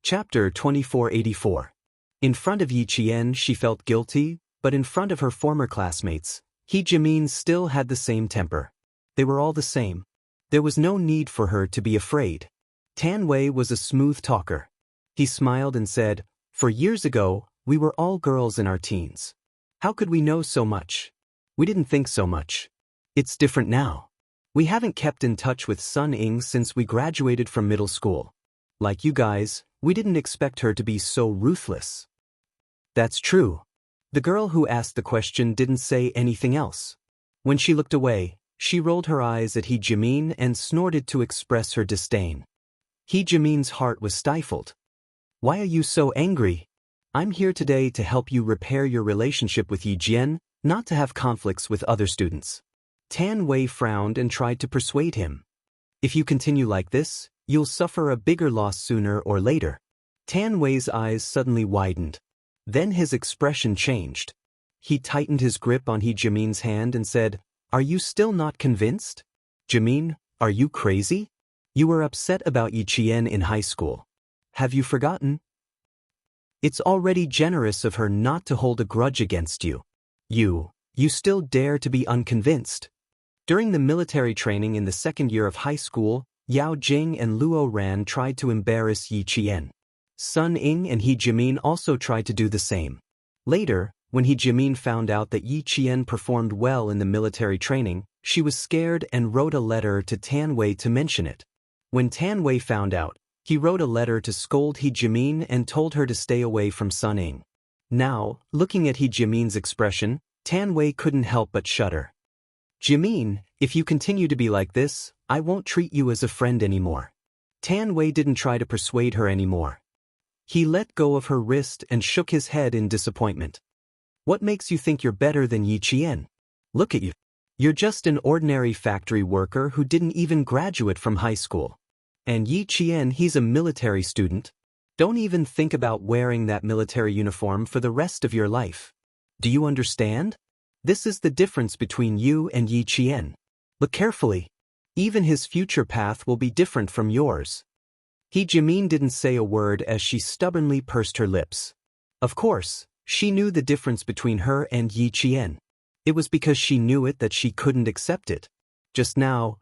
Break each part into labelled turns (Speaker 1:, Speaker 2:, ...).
Speaker 1: Chapter 2484. In front of Yi Qian she felt guilty, but in front of her former classmates, He Jimin still had the same temper. They were all the same. There was no need for her to be afraid. Tan Wei was a smooth talker. He smiled and said, "For years ago, we were all girls in our teens. How could we know so much? We didn't think so much. It's different now. We haven't kept in touch with Sun Ying since we graduated from middle school. Like you guys, we didn't expect her to be so ruthless." That's true. The girl who asked the question didn't say anything else. When she looked away, she rolled her eyes at He Jimin and snorted to express her disdain. He Jimin's heart was stifled. "Why are you so angry? I'm here today to help you repair your relationship with Yi Jian, not to have conflicts with other students." Tan Wei frowned and tried to persuade him. "If you continue like this, you'll suffer a bigger loss sooner or later." Tan Wei's eyes suddenly widened. Then his expression changed. He tightened his grip on He Jimin's hand and said, "Are you still not convinced? Jimin, are you crazy? You were upset about Yi Qian in high school. Have you forgotten? It's already generous of her not to hold a grudge against you. You still dare to be unconvinced." During the military training in the second year of high school, Yao Jing and Luo Ran tried to embarrass Yi Qian. Sun Ying and He Jimin also tried to do the same. Later, when He Jimin found out that Yi Qian performed well in the military training, she was scared and wrote a letter to Tan Wei to mention it. When Tan Wei found out, he wrote a letter to scold He Jimin and told her to stay away from Sun Ying. Now, looking at He Jimin's expression, Tan Wei couldn't help but shudder. "Jimin, if you continue to be like this, I won't treat you as a friend anymore." Tan Wei didn't try to persuade her anymore. He let go of her wrist and shook his head in disappointment. "What makes you think you're better than Yi Qian? Look at you. You're just an ordinary factory worker who didn't even graduate from high school. And Yi Qian, he's a military student. Don't even think about wearing that military uniform for the rest of your life. Do you understand? This is the difference between you and Yi Qian. Look carefully. Even his future path will be different from yours." He Jimin didn't say a word as she stubbornly pursed her lips. Of course, she knew the difference between her and Yi Qian. It was because she knew it that she couldn't accept it. Just now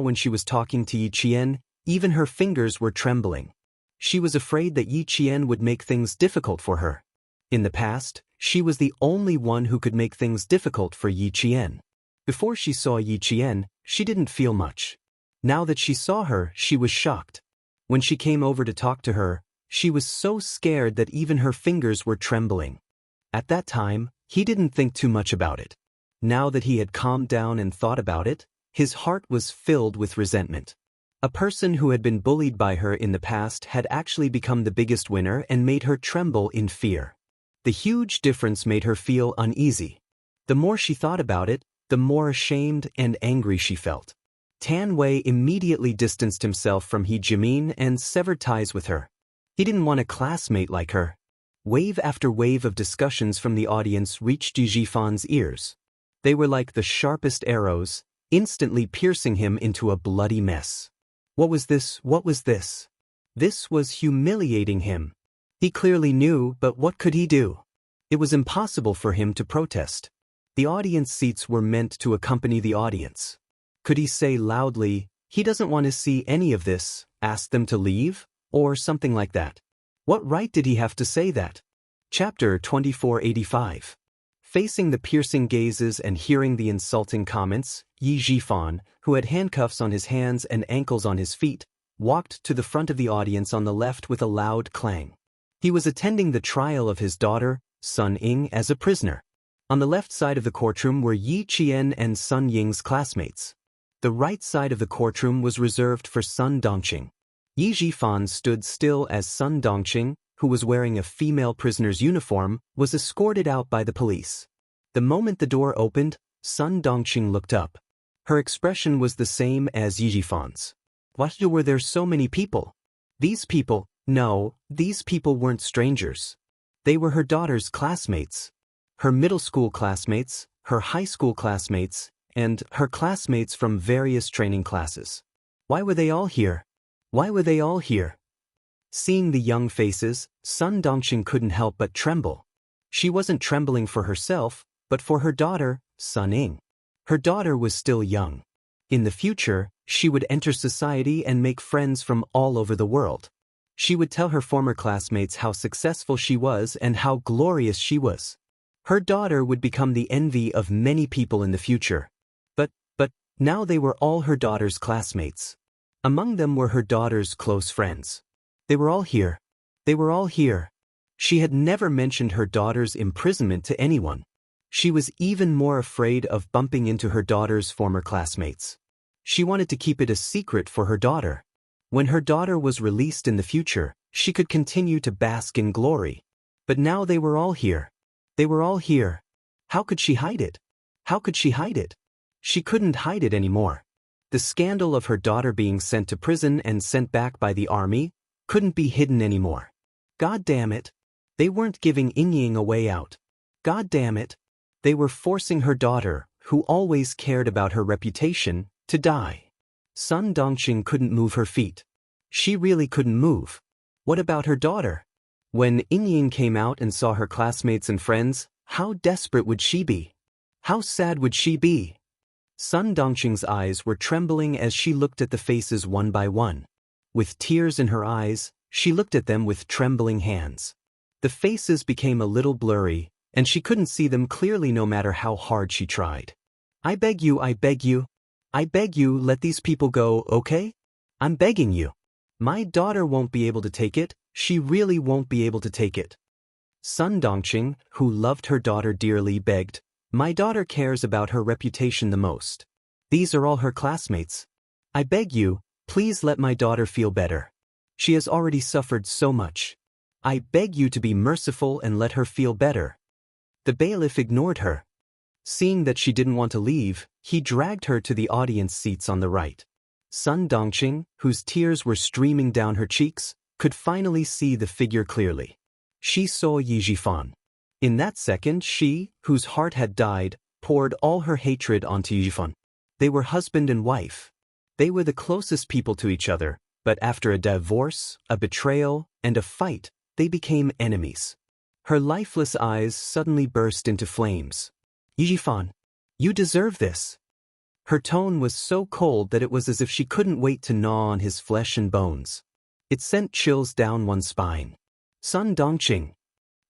Speaker 1: when she was talking to Yi Qian, even her fingers were trembling. She was afraid that Yi Qian would make things difficult for her. In the past, she was the only one who could make things difficult for Yi Qian. Before she saw Yi Qian, she didn't feel much. Now that she saw her, she was shocked. When she came over to talk to her, she was so scared that even her fingers were trembling. At that time, he didn't think too much about it. Now that he had calmed down and thought about it, his heart was filled with resentment. A person who had been bullied by her in the past had actually become the biggest winner and made her tremble in fear. The huge difference made her feel uneasy. The more she thought about it, the more ashamed and angry she felt. Tan Wei immediately distanced himself from He Jimin and severed ties with her. He didn't want a classmate like her. Wave after wave of discussions from the audience reached Yi Jifan's ears. They were like the sharpest arrows, instantly piercing him into a bloody mess. What was this? What was this? This was humiliating him. He clearly knew, but what could he do? It was impossible for him to protest. The audience seats were meant to accompany the audience. Could he say loudly, "He doesn't want to see any of this, ask them to leave," or something like that? What right did he have to say that? Chapter 2485. Facing the piercing gazes and hearing the insulting comments, Yi Jifan, who had handcuffs on his hands and ankles on his feet, walked to the front of the audience on the left with a loud clang. He was attending the trial of his daughter, Sun Ying, as a prisoner. On the left side of the courtroom were Yi Qian and Sun Ying's classmates. The right side of the courtroom was reserved for Sun Dongqing. Yi Jifan stood still as Sun Dongqing, who was wearing a female prisoner's uniform, was escorted out by the police. The moment the door opened, Sun Dongqing looked up. Her expression was the same as Yi Jifan's. Why were there so many people? These people weren't strangers. They were her daughter's classmates. Her middle school classmates, her high school classmates, and her classmates from various training classes. Why were they all here? Why were they all here? Seeing the young faces, Sun Dongqing couldn't help but tremble. She wasn't trembling for herself, but for her daughter, Sun Ying. Her daughter was still young. In the future, she would enter society and make friends from all over the world. She would tell her former classmates how successful she was and how glorious she was. Her daughter would become the envy of many people in the future. But now they were all her daughter's classmates. Among them were her daughter's close friends. They were all here. They were all here. She had never mentioned her daughter's imprisonment to anyone. She was even more afraid of bumping into her daughter's former classmates. She wanted to keep it a secret for her daughter. When her daughter was released in the future, she could continue to bask in glory. But now they were all here. They were all here. How could she hide it? How could she hide it? She couldn't hide it anymore. The scandal of her daughter being sent to prison and sent back by the army couldn't be hidden anymore. God damn it. They weren't giving Ying a way out. God damn it. They were forcing her daughter, who always cared about her reputation, to die. Sun Dongqing couldn't move her feet. She really couldn't move. What about her daughter? When Ying came out and saw her classmates and friends, how desperate would she be? How sad would she be? Sun Dongqing's eyes were trembling as she looked at the faces one by one. With tears in her eyes, she looked at them with trembling hands. The faces became a little blurry, and she couldn't see them clearly no matter how hard she tried. I beg you, let these people go, okay? I'm begging you. My daughter won't be able to take it, she really won't be able to take it. Sun Dongqing, who loved her daughter dearly, begged, my daughter cares about her reputation the most. These are all her classmates. I beg you, please let my daughter feel better. She has already suffered so much. I beg you to be merciful and let her feel better. The bailiff ignored her. Seeing that she didn't want to leave, he dragged her to the audience seats on the right. Sun Dongqing, whose tears were streaming down her cheeks, could finally see the figure clearly. She saw Yi Jifan. In that second, she, whose heart had died, poured all her hatred onto Yi Jifan. They were husband and wife. They were the closest people to each other, but after a divorce, a betrayal, and a fight, they became enemies. Her lifeless eyes suddenly burst into flames. Yi Jifan, you deserve this. Her tone was so cold that it was as if she couldn't wait to gnaw on his flesh and bones. It sent chills down one's spine. Sun Dongqing.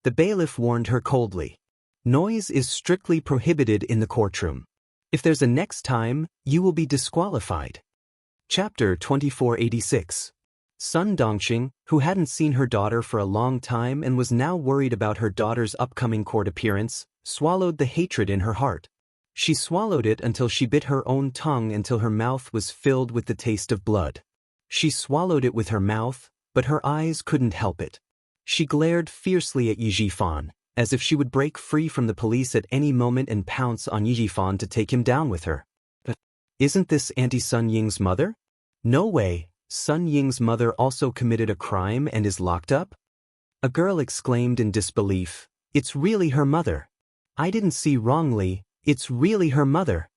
Speaker 1: The bailiff warned her coldly. Noise is strictly prohibited in the courtroom. If there's a next time, you will be disqualified. Chapter 2486. Sun Dongqing, who hadn't seen her daughter for a long time and was now worried about her daughter's upcoming court appearance, swallowed the hatred in her heart. She swallowed it until she bit her own tongue until her mouth was filled with the taste of blood. She swallowed it with her mouth, but her eyes couldn't help it. She glared fiercely at Yi Jifan, as if she would break free from the police at any moment and pounce on Yi Jifan to take him down with her. But isn't this Auntie Sun Ying's mother? No way, Sun Ying's mother also committed a crime and is locked up? A girl exclaimed in disbelief, it's really her mother. I didn't see wrongly, it's really her mother.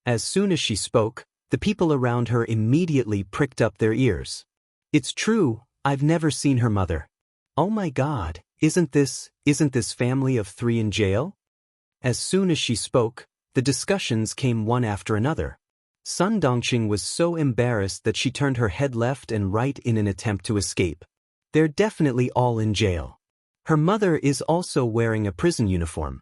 Speaker 1: As soon as she spoke, the people around her immediately pricked up their ears. It's true, I've never seen her mother. Oh my God, isn't this family of three in jail? As soon as she spoke, the discussions came one after another. Sun Dongqing was so embarrassed that she turned her head left and right in an attempt to escape. They're definitely all in jail. Her mother is also wearing a prison uniform.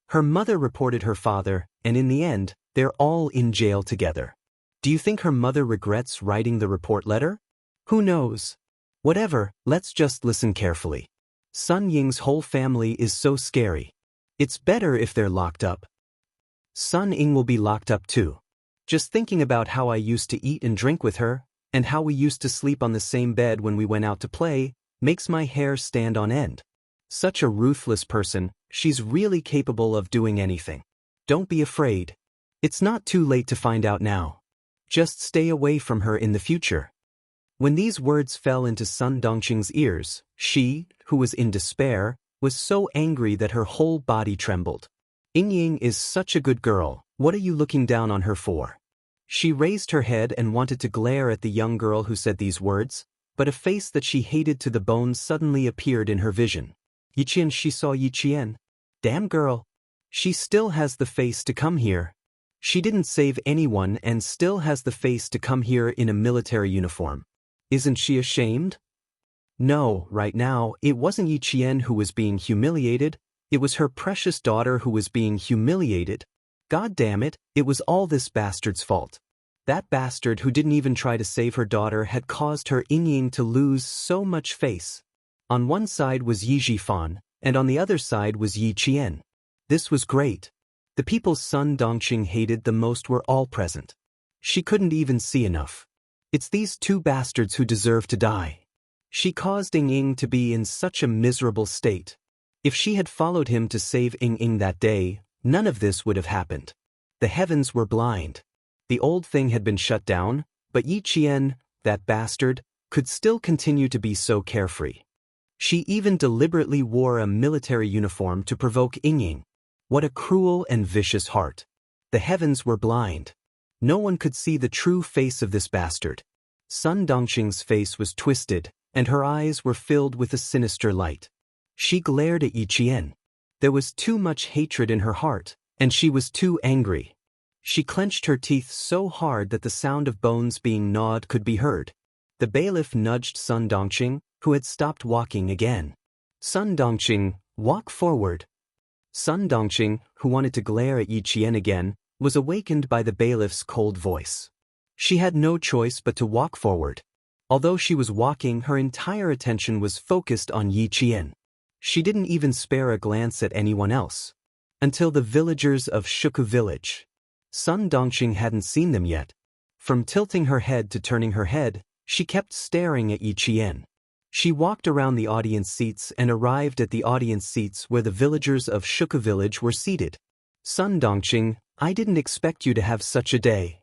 Speaker 1: Her mother reported her father, and in the end, they're all in jail together. Do you think her mother regrets writing the report letter? Who knows? Whatever, let's just listen carefully. Sun Ying's whole family is so scary. It's better if they're locked up. Sun Ying will be locked up too. Just thinking about how I used to eat and drink with her, and how we used to sleep on the same bed when we went out to play, makes my hair stand on end. Such a ruthless person, she's really capable of doing anything. Don't be afraid. It's not too late to find out now. Just stay away from her in the future. When these words fell into Sun Dongqing's ears, she, who was in despair, was so angry that her whole body trembled. Ying is such a good girl, what are you looking down on her for? She raised her head and wanted to glare at the young girl who said these words, but a face that she hated to the bone suddenly appeared in her vision. Yiqian, she saw Yiqian. Damn girl. She still has the face to come here. She didn't save anyone and still has the face to come here in a military uniform. Isn't she ashamed? No, right now, it wasn't Yiqian who was being humiliated, it was her precious daughter who was being humiliated. God damn it, it was all this bastard's fault. That bastard who didn't even try to save her daughter had caused her Yingying to lose so much face. On one side was Yi Jifan, and on the other side was Yi Qian. This was great. The people Sun Dongqing hated the most were all present. She couldn't even see enough. It's these two bastards who deserve to die. She caused Ying to be in such a miserable state. If she had followed him to save Ying that day, none of this would have happened. The heavens were blind. The old thing had been shut down, but Yi Qian, that bastard, could still continue to be so carefree. She even deliberately wore a military uniform to provoke Ying. What a cruel and vicious heart. The heavens were blind. No one could see the true face of this bastard. Sun Dongqing's face was twisted, and her eyes were filled with a sinister light. She glared at Yi Qian. There was too much hatred in her heart, and she was too angry. She clenched her teeth so hard that the sound of bones being gnawed could be heard. The bailiff nudged Sun Dongqing, who had stopped walking again. Sun Dongqing, walk forward. Sun Dongqing, who wanted to glare at Yi Qian again, was awakened by the bailiff's cold voice. She had no choice but to walk forward. Although she was walking, her entire attention was focused on Yi Qian. She didn't even spare a glance at anyone else. Until the villagers of Shuku village. Sun Dongqing hadn't seen them yet. From tilting her head to turning her head, she kept staring at Yi Qian. She walked around the audience seats and arrived at the audience seats where the villagers of Shuku village were seated. Sun Dongqing, I didn't expect you to have such a day.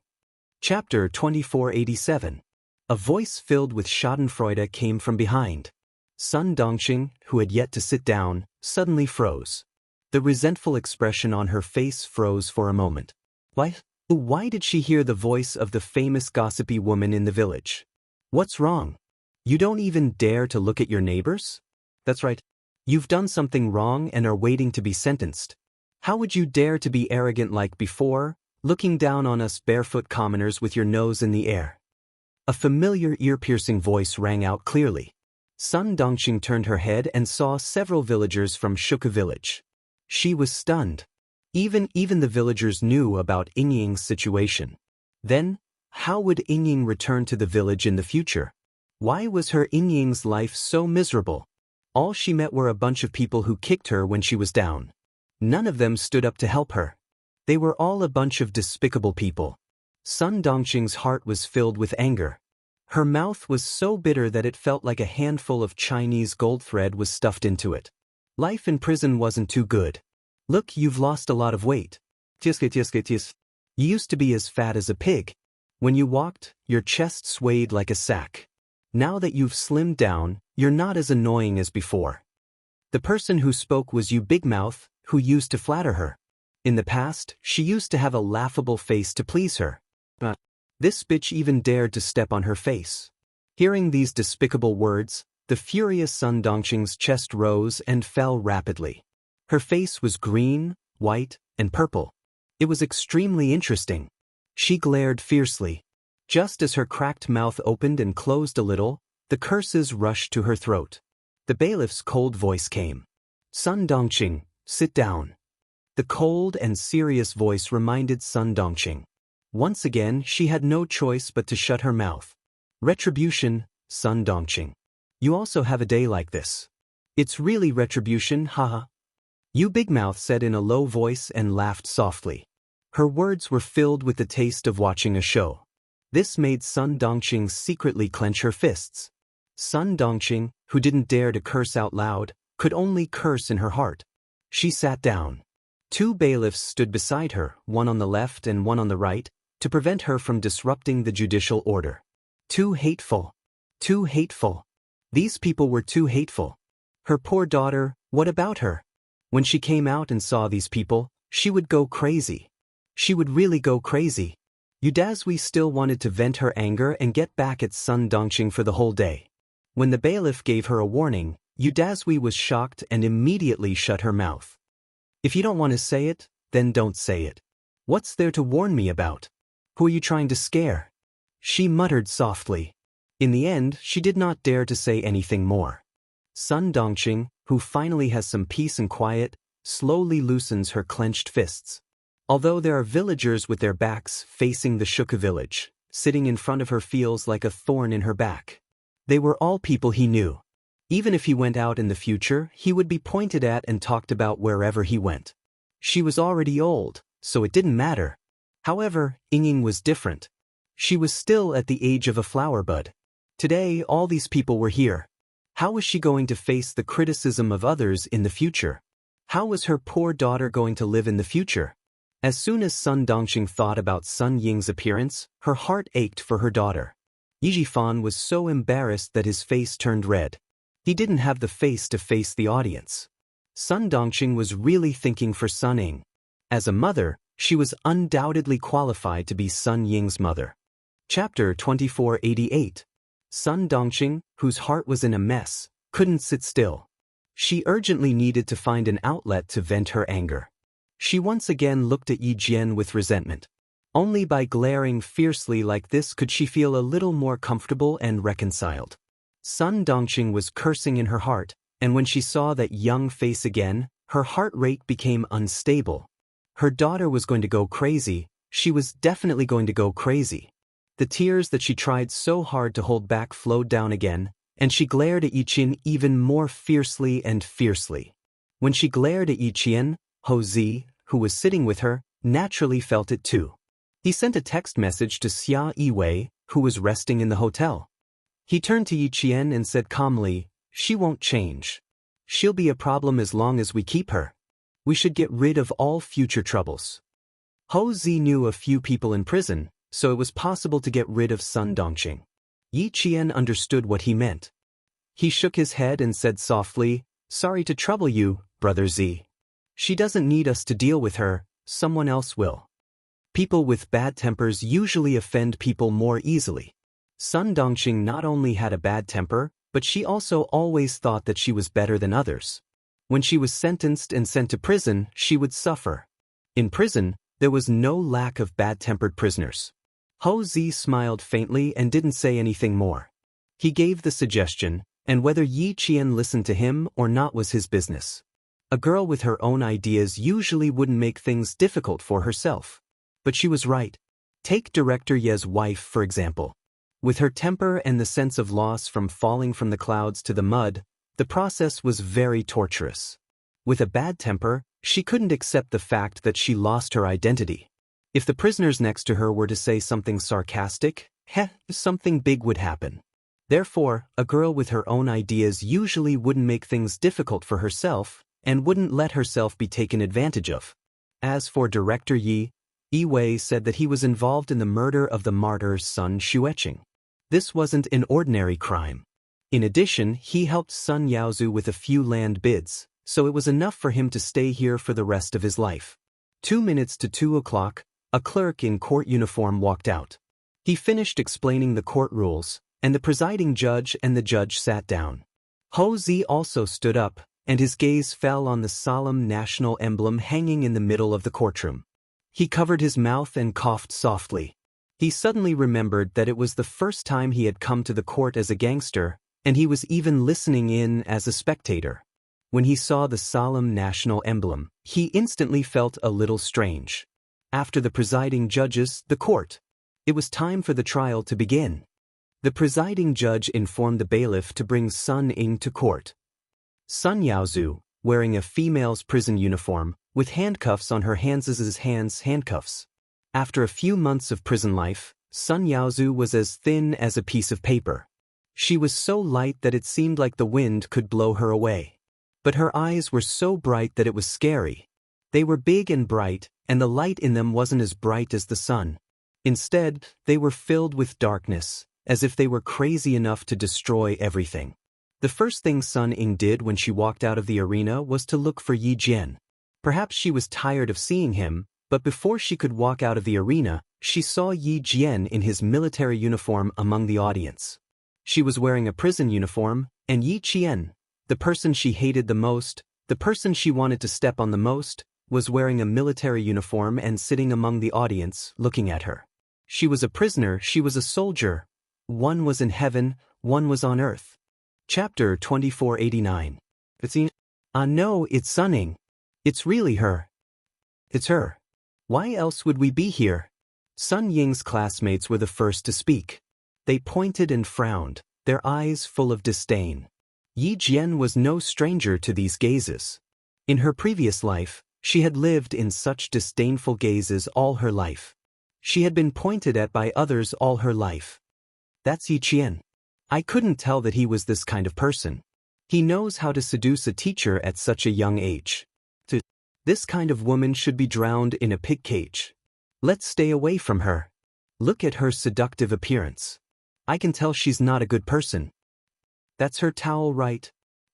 Speaker 1: Chapter 2487. A voice filled with schadenfreude came from behind. Sun Dongqing, who had yet to sit down, suddenly froze. The resentful expression on her face froze for a moment. Why did she hear the voice of the famous gossipy woman in the village? What's wrong? You don't even dare to look at your neighbors? That's right. You've done something wrong and are waiting to be sentenced. How would you dare to be arrogant like before, looking down on us barefoot commoners with your nose in the air? A familiar ear-piercing voice rang out clearly. Sun Dongqing turned her head and saw several villagers from Shuku village. She was stunned. Even the villagers knew about Yingying's situation. Then, how would Yingying return to the village in the future? Why was her Yingying's life so miserable? All she met were a bunch of people who kicked her when she was down. None of them stood up to help her. They were all a bunch of despicable people. Sun Dongqing's heart was filled with anger. Her mouth was so bitter that it felt like a handful of Chinese gold thread was stuffed into it. Life in prison wasn't too good. Look, you've lost a lot of weight. You used to be as fat as a pig. When you walked, your chest swayed like a sack. Now that you've slimmed down, you're not as annoying as before. The person who spoke was you Big Mouth, who used to flatter her. In the past, she used to have a laughable face to please her. But this bitch even dared to step on her face. Hearing these despicable words, the furious Sun Dongqing's chest rose and fell rapidly. Her face was green, white, and purple. It was extremely interesting. She glared fiercely. Just as her cracked mouth opened and closed a little, the curses rushed to her throat. The bailiff's cold voice came. Sun Dongqing, sit down. The cold and serious voice reminded Sun Dongqing. Once again, she had no choice but to shut her mouth. Retribution, Sun Dongqing. You also have a day like this. It's really retribution, haha. You Big Mouth said in a low voice and laughed softly. Her words were filled with the taste of watching a show. This made Sun Dongqing secretly clench her fists. Sun Dongqing, who didn't dare to curse out loud, could only curse in her heart. She sat down. Two bailiffs stood beside her, one on the left and one on the right, to prevent her from disrupting the judicial order. Too hateful. Too hateful. These people were too hateful. Her poor daughter, what about her? When she came out and saw these people, she would go crazy. She would really go crazy. Yudazui still wanted to vent her anger and get back at Sun Dongqing for the whole day. When the bailiff gave her a warning, Udazwi was shocked and immediately shut her mouth. If you don't want to say it, then don't say it. What's there to warn me about? Who are you trying to scare? She muttered softly. In the end, she did not dare to say anything more. Sun Dongqing, who finally has some peace and quiet, slowly loosens her clenched fists. Although there are villagers with their backs facing the Shuka village, sitting in front of her feels like a thorn in her back. They were all people he knew. Even if he went out in the future, he would be pointed at and talked about wherever he went. She was already old, so it didn't matter. However, Ying was different. She was still at the age of a flower bud. Today, all these people were here. How was she going to face the criticism of others in the future? How was her poor daughter going to live in the future? As soon as Sun Dongqing thought about Sun Ying's appearance, her heart ached for her daughter. Yijifan was so embarrassed that his face turned red. He didn't have the face to face the audience. Sun Dongqing was really thinking for Sun Ying. As a mother, she was undoubtedly qualified to be Sun Ying's mother. Chapter 2488. Sun Dongqing, whose heart was in a mess, couldn't sit still. She urgently needed to find an outlet to vent her anger. She once again looked at Yi Jian with resentment. Only by glaring fiercely like this could she feel a little more comfortable and reconciled. Sun Dongqing was cursing in her heart, and when she saw that young face again, her heart rate became unstable. Her daughter was going to go crazy. She was definitely going to go crazy. The tears that she tried so hard to hold back flowed down again, and she glared at Yi Qian even more fiercely and fiercely. When she glared at Yi Qian, Ho Zi, who was sitting with her, naturally felt it too. He sent a text message to Xia Yiwei, who was resting in the hotel. He turned to Yi Qian and said calmly, "She won't change. She'll be a problem as long as we keep her. We should get rid of all future troubles." Ho Zi knew a few people in prison, so it was possible to get rid of Sun Dongqing. Yi Qian understood what he meant. He shook his head and said softly, "Sorry to trouble you, Brother Zi. She doesn't need us to deal with her, someone else will." People with bad tempers usually offend people more easily. Sun Dongqing not only had a bad temper, but she also always thought that she was better than others. When she was sentenced and sent to prison, she would suffer. In prison, there was no lack of bad-tempered prisoners. Ho Zi smiled faintly and didn't say anything more. He gave the suggestion, and whether Yi Qian listened to him or not was his business. A girl with her own ideas usually wouldn't make things difficult for herself. But she was right. Take Director Ye's wife, for example. With her temper and the sense of loss from falling from the clouds to the mud, the process was very torturous. With a bad temper, she couldn't accept the fact that she lost her identity. If the prisoners next to her were to say something sarcastic, something big would happen. Therefore, a girl with her own ideas usually wouldn't make things difficult for herself and wouldn't let herself be taken advantage of. As for Director Yi, Yiwei said that he was involved in the murder of the martyr's son Xueqing. This wasn't an ordinary crime. In addition, he helped Sun Yaozu with a few land bids, so it was enough for him to stay here for the rest of his life. 2 minutes to 2 o'clock, a clerk in court uniform walked out. He finished explaining the court rules, and the presiding judge and the judge sat down. Ho Zi also stood up, and his gaze fell on the solemn national emblem hanging in the middle of the courtroom. He covered his mouth and coughed softly. He suddenly remembered that it was the first time he had come to the court as a gangster, and he was even listening in as a spectator. When he saw the solemn national emblem, he instantly felt a little strange. After the presiding judges, the court. It was time for the trial to begin. The presiding judge informed the bailiff to bring Sun Ying to court. Sun Yaozu, wearing a female's prison uniform, with handcuffs on her hands' handcuffs. After a few months of prison life, Sun Yaozu was as thin as a piece of paper. She was so light that it seemed like the wind could blow her away. But her eyes were so bright that it was scary. They were big and bright, and the light in them wasn't as bright as the sun. Instead, they were filled with darkness, as if they were crazy enough to destroy everything. The first thing Sun Ying did when she walked out of the arena was to look for Yi Jian. Perhaps she was tired of seeing him, but before she could walk out of the arena, she saw Yi Jian in his military uniform among the audience. She was wearing a prison uniform, and Yi Qian, the person she hated the most, the person she wanted to step on the most, was wearing a military uniform and sitting among the audience, looking at her. She was a prisoner, she was a soldier. One was in heaven, one was on earth. Chapter 2489. No, it's Sun Ying. It's really her. It's her. Why else would we be here? Sun Ying's classmates were the first to speak. They pointed and frowned, their eyes full of disdain. Yi Jian was no stranger to these gazes. In her previous life, she had lived in such disdainful gazes all her life. She had been pointed at by others all her life. That's Yi Qian. I couldn't tell that he was this kind of person. He knows how to seduce a teacher at such a young age. This kind of woman should be drowned in a pig cage. Let's stay away from her. Look at her seductive appearance. I can tell she's not a good person. That's her towel, right?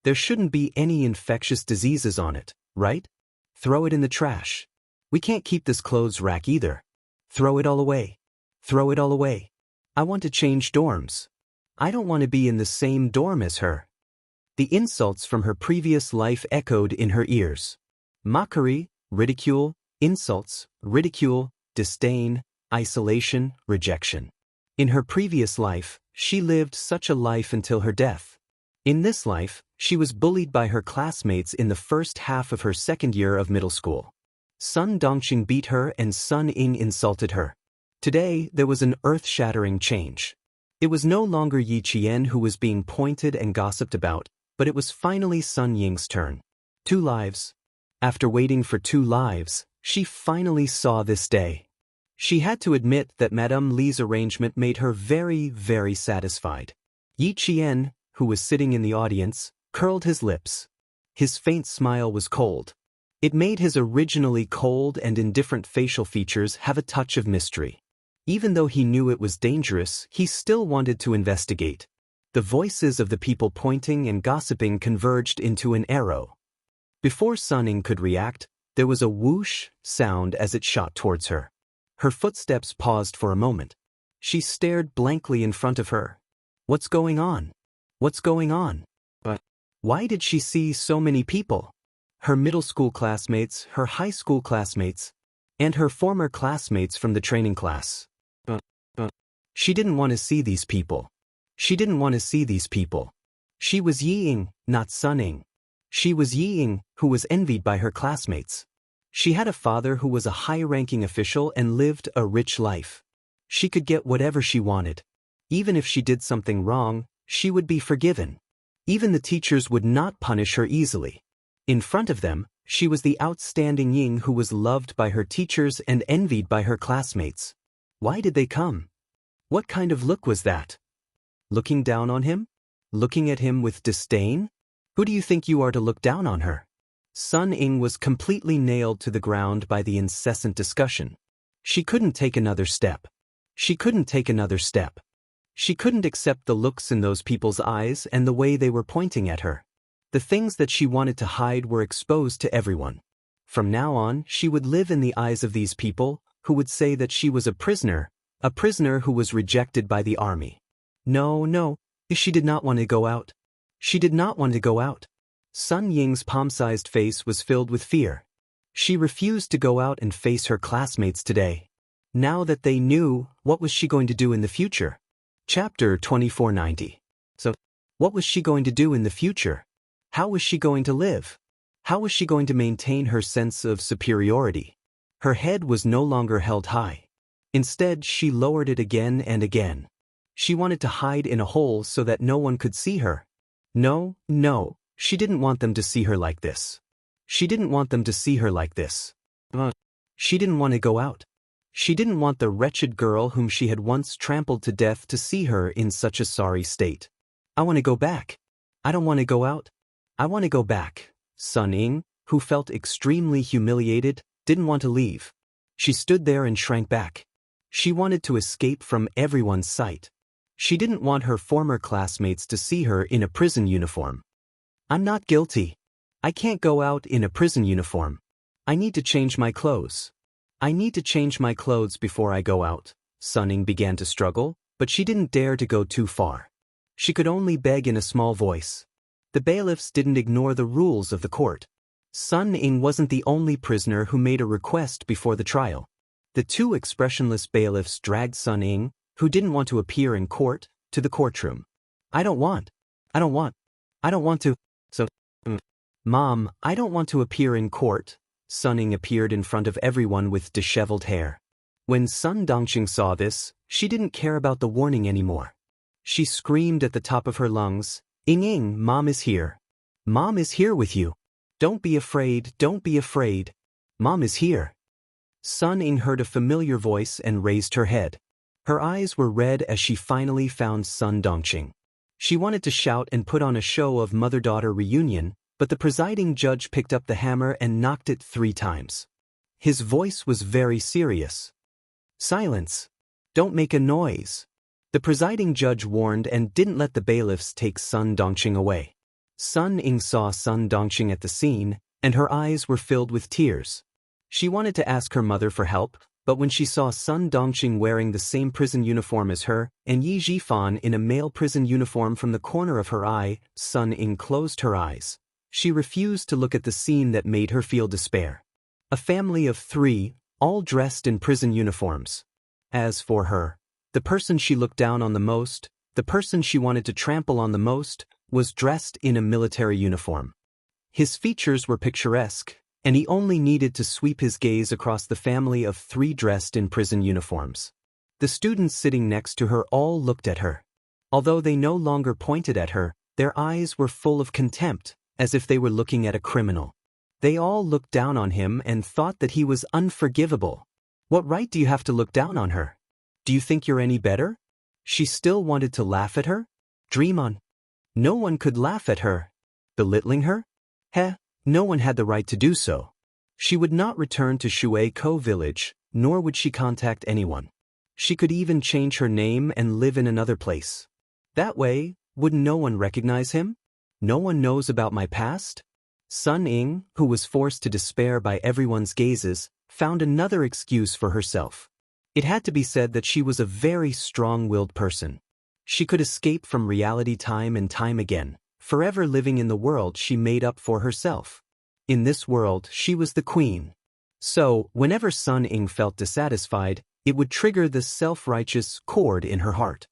Speaker 1: There shouldn't be any infectious diseases on it, right? Throw it in the trash. We can't keep this clothes rack either. Throw it all away. Throw it all away. I want to change dorms. I don't want to be in the same dorm as her. The insults from her previous life echoed in her ears. Mockery, ridicule, insults, ridicule, disdain, isolation, rejection. In her previous life, she lived such a life until her death. In this life, she was bullied by her classmates in the first half of her second year of middle school. Sun Dongqing beat her and Sun Ying insulted her. Today, there was an earth-shattering change. It was no longer Yi Qian who was being pointed and gossiped about, but it was finally Sun Ying's turn. 2 lives. After waiting for 2 lives, she finally saw this day. She had to admit that Madame Li's arrangement made her very, very satisfied. Yi Qian, who was sitting in the audience, curled his lips. His faint smile was cold. It made his originally cold and indifferent facial features have a touch of mystery. Even though he knew it was dangerous, he still wanted to investigate. The voices of the people pointing and gossiping converged into an arrow. Before Sun Ying could react, there was a whoosh sound as it shot towards her. Her footsteps paused for a moment. She stared blankly in front of her. What's going on? What's going on? But why did she see so many people? Her middle school classmates, her high school classmates, and her former classmates from the training class. But she didn't want to see these people. She didn't want to see these people. She was Yi Ying, not Sun Ying. She was Yi Ying, who was envied by her classmates. She had a father who was a high-ranking official and lived a rich life. She could get whatever she wanted. Even if she did something wrong, she would be forgiven. Even the teachers would not punish her easily. In front of them, she was the outstanding Ying who was loved by her teachers and envied by her classmates. Why did they come? What kind of look was that? Looking down on him? Looking at him with disdain? Who do you think you are to look down on her? Sun Ying was completely nailed to the ground by the incessant discussion. She couldn't take another step. She couldn't take another step. She couldn't accept the looks in those people's eyes and the way they were pointing at her. The things that she wanted to hide were exposed to everyone. From now on, she would live in the eyes of these people, who would say that she was a prisoner who was rejected by the army. No, she did not want to go out. She did not want to go out. Sun Ying's palm-sized face was filled with fear. She refused to go out and face her classmates today. Now that they knew, what was she going to do in the future? Chapter 2490. So, what was she going to do in the future? How was she going to live? How was she going to maintain her sense of superiority? Her head was no longer held high. Instead, she lowered it again and again. She wanted to hide in a hole so that no one could see her. No, she didn't want them to see her like this. She didn't want them to see her like this. But she didn't want to go out. She didn't want the wretched girl whom she had once trampled to death to see her in such a sorry state. I want to go back. I don't want to go out. I want to go back. Sun Ying, who felt extremely humiliated, didn't want to leave. She stood there and shrank back. She wanted to escape from everyone's sight. She didn't want her former classmates to see her in a prison uniform. I'm not guilty. I can't go out in a prison uniform. I need to change my clothes. I need to change my clothes before I go out. Sun Ying began to struggle, but she didn't dare to go too far. She could only beg in a small voice. The bailiffs didn't ignore the rules of the court. Sun Ing wasn't the only prisoner who made a request before the trial. The two expressionless bailiffs dragged Sun Ing, who didn't want to appear in court, to the courtroom. I don't want to. Mom, I don't want to appear in court. Sun Ing appeared in front of everyone with disheveled hair. When Sun Dongqing saw this, she didn't care about the warning anymore. She screamed at the top of her lungs, Ing, Mom is here. Mom is here with you. Don't be afraid, don't be afraid. Mom is here. Sun Ing heard a familiar voice and raised her head. Her eyes were red as she finally found Sun Dongqing. She wanted to shout and put on a show of mother-daughter reunion, but the presiding judge picked up the hammer and knocked it 3 times. His voice was very serious. Silence. Don't make a noise. The presiding judge warned and didn't let the bailiffs take Sun Dongqing away. Sun Ing saw Sun Dongqing at the scene, and her eyes were filled with tears. She wanted to ask her mother for help, but when she saw Sun Dongqing wearing the same prison uniform as her, and Yi Jifan in a male prison uniform from the corner of her eye, Sun Ing closed her eyes. She refused to look at the scene that made her feel despair. A family of 3, all dressed in prison uniforms. As for her, the person she looked down on the most, the person she wanted to trample on the most, was dressed in a military uniform. His features were picturesque, and he only needed to sweep his gaze across the family of 3 dressed in prison uniforms. The students sitting next to her all looked at her. Although they no longer pointed at her, their eyes were full of contempt, as if they were looking at a criminal. They all looked down on him and thought that he was unforgivable. What right do you have to look down on her? Do you think you're any better? She still wanted to laugh at her? Dream on. No one could laugh at her. Belittling her? No one had the right to do so. She would not return to Shuei-Ko village, nor would she contact anyone. She could even change her name and live in another place. That way, wouldn't no one recognize him? No one knows about my past? Sun Ing, who was forced to despair by everyone's gazes, found another excuse for herself. It had to be said that she was a very strong-willed person. She could escape from reality time and time again, forever living in the world she made up for herself. In this world, she was the queen. So, whenever Sun Ing felt dissatisfied, it would trigger the self-righteous chord in her heart.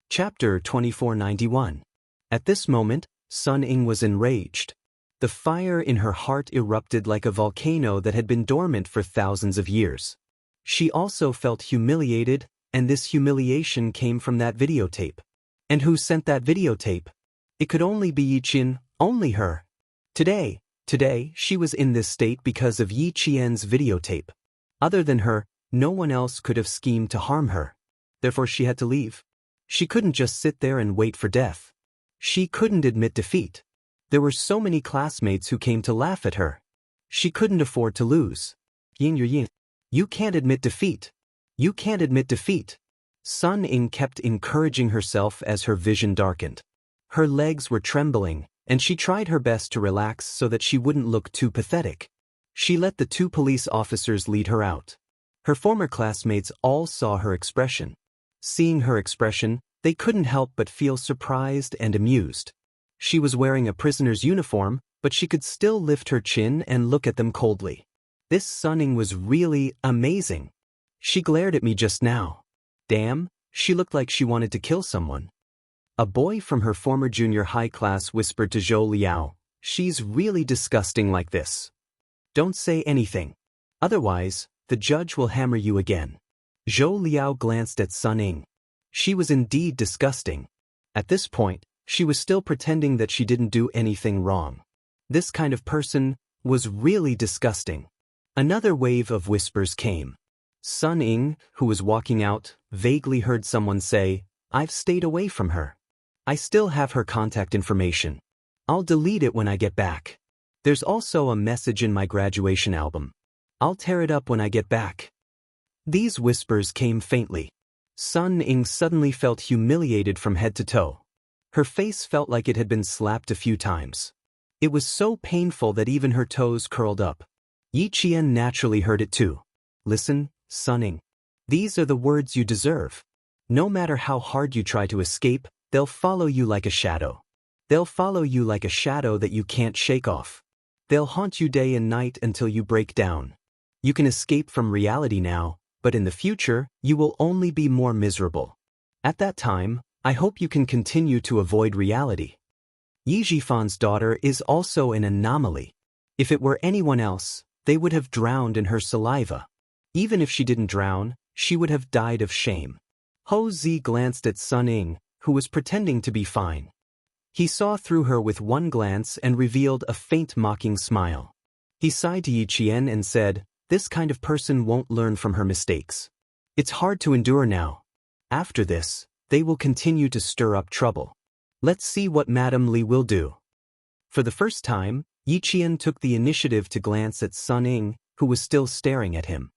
Speaker 1: Chapter 2491. At this moment, Sun Ing was enraged. The fire in her heart erupted like a volcano that had been dormant for thousands of years. She also felt humiliated, and this humiliation came from that videotape. And who sent that videotape? It could only be Yi Qian, only her. Today, she was in this state because of Yi Qian's videotape. Other than her, no one else could have schemed to harm her. Therefore she had to leave. She couldn't just sit there and wait for death. She couldn't admit defeat. There were so many classmates who came to laugh at her. She couldn't afford to lose. Yin. You can't admit defeat. You can't admit defeat. Sun Ing kept encouraging herself as her vision darkened. Her legs were trembling, and she tried her best to relax so that she wouldn't look too pathetic. She let the 2 police officers lead her out. Her former classmates all saw her expression. Seeing her expression, they couldn't help but feel surprised and amused. She was wearing a prisoner's uniform, but she could still lift her chin and look at them coldly. This Sun Ing was really amazing. She glared at me just now. Damn, she looked like she wanted to kill someone. A boy from her former junior high class whispered to Zhou Liao, "She's really disgusting like this. Don't say anything. Otherwise, the judge will hammer you again." Zhou Liao glanced at Sun Ing. She was indeed disgusting. At this point, she was still pretending that she didn't do anything wrong. This kind of person was really disgusting. Another wave of whispers came. Sun Ing, who was walking out, vaguely heard someone say, "I've stayed away from her. I still have her contact information. I'll delete it when I get back. There's also a message in my graduation album. I'll tear it up when I get back." These whispers came faintly. Sun Ing suddenly felt humiliated from head to toe. Her face felt like it had been slapped a few times. It was so painful that even her toes curled up. Yi Qian naturally heard it too. "Listen, Sun Ing. These are the words you deserve. No matter how hard you try to escape, They'll follow you like a shadow. They'll follow you like a shadow that you can't shake off. They'll haunt you day and night until you break down. You can escape from reality now, but in the future, you will only be more miserable. At that time, I hope you can continue to avoid reality. Yi Jifan's daughter is also an anomaly. If it were anyone else, they would have drowned in her saliva. Even if she didn't drown, she would have died of shame. Ho Zi glanced at Sun Ying, who was pretending to be fine. He saw through her with one glance and revealed a faint mocking smile. He sighed to Yi Qian and said, "This kind of person won't learn from her mistakes. It's hard to endure now. After this, they will continue to stir up trouble. Let's see what Madame Li will do." For the first time, Yi Qian took the initiative to glance at Sun Ying, who was still staring at him.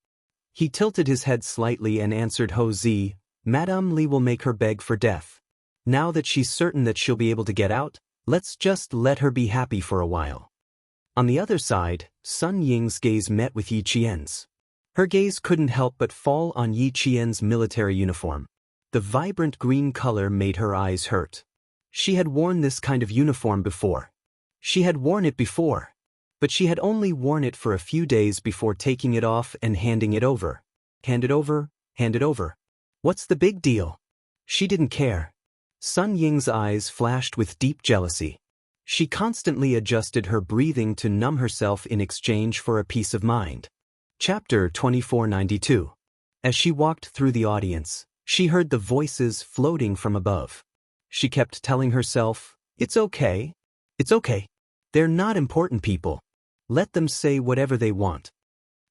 Speaker 1: He tilted his head slightly and answered Ho Zi, "Madame Li will make her beg for death. Now that she's certain that she'll be able to get out, let's just let her be happy for a while." On the other side, Sun Ying's gaze met with Yi Qian's. Her gaze couldn't help but fall on Yi Qian's military uniform. The vibrant green color made her eyes hurt. She had worn this kind of uniform before. She had worn it before. But she had only worn it for a few days before taking it off and handing it over. Hand it over, hand it over. What's the big deal? She didn't care. Sun Ying's eyes flashed with deep jealousy. She constantly adjusted her breathing to numb herself in exchange for a peace of mind. Chapter 2492. As she walked through the audience, she heard the voices floating from above. She kept telling herself, "It's okay. It's okay. They're not important people. Let them say whatever they want."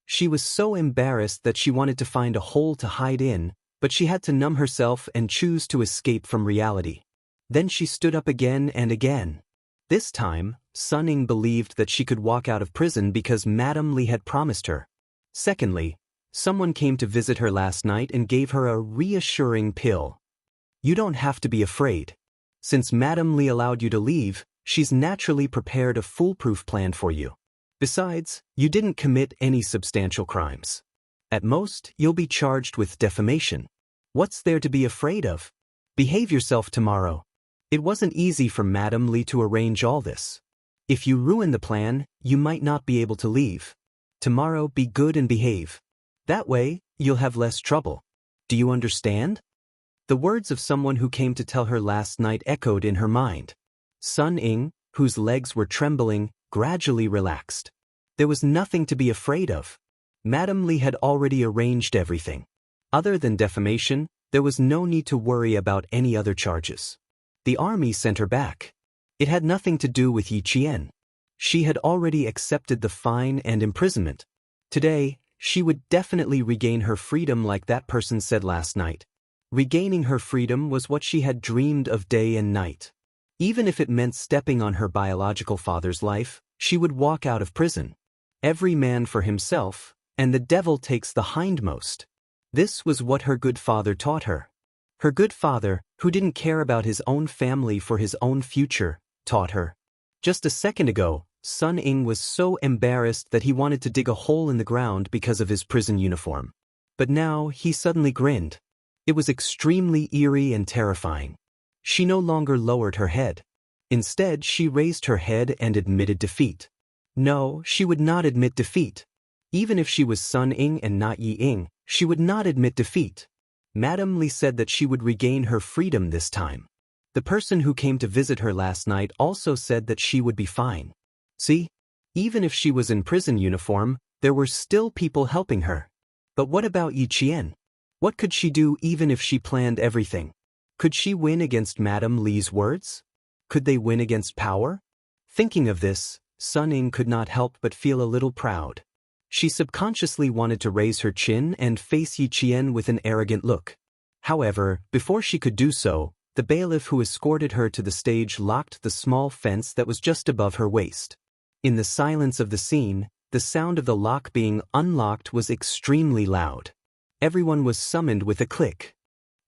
Speaker 1: She was so embarrassed that she wanted to find a hole to hide in, but she had to numb herself and choose to escape from reality. Then she stood up again and again. This time, Sun Ying believed that she could walk out of prison because Madame Li had promised her. Secondly, someone came to visit her last night and gave her a reassuring pill. You don't have to be afraid. Since Madame Li allowed you to leave, she's naturally prepared a foolproof plan for you. Besides, you didn't commit any substantial crimes. At most, you'll be charged with defamation. What's there to be afraid of? Behave yourself tomorrow. It wasn't easy for Madame Li to arrange all this. If you ruin the plan, you might not be able to leave. Tomorrow be good and behave. That way, you'll have less trouble. Do you understand? The words of someone who came to tell her last night echoed in her mind. Sun Ying, whose legs were trembling, gradually relaxed. There was nothing to be afraid of. Madame Li had already arranged everything. Other than defamation, there was no need to worry about any other charges. The army sent her back. It had nothing to do with Yi Qian. She had already accepted the fine and imprisonment. Today, she would definitely regain her freedom like that person said last night. Regaining her freedom was what she had dreamed of day and night. Even if it meant stepping on her biological father's life, she would walk out of prison. Every man for himself, and the devil takes the hindmost. This was what her good father taught her. Her good father, who didn't care about his own family for his own future, taught her. Just a second ago, Sun Ying was so embarrassed that he wanted to dig a hole in the ground because of his prison uniform. But now he suddenly grinned. It was extremely eerie and terrifying. She no longer lowered her head. Instead, she raised her head and admitted defeat. No, she would not admit defeat. Even if she was Sun Ying and not Yi Ying, she would not admit defeat. Madame Li said that she would regain her freedom this time. The person who came to visit her last night also said that she would be fine. See? Even if she was in prison uniform, there were still people helping her. But what about Yi Qian? What could she do even if she planned everything? Could she win against Madame Li's words? Could they win against power? Thinking of this, Sun Ying could not help but feel a little proud. She subconsciously wanted to raise her chin and face Yi Qian with an arrogant look. However, before she could do so, the bailiff who escorted her to the stage locked the small fence that was just above her waist. In the silence of the scene, the sound of the lock being unlocked was extremely loud. Everyone was summoned with a click.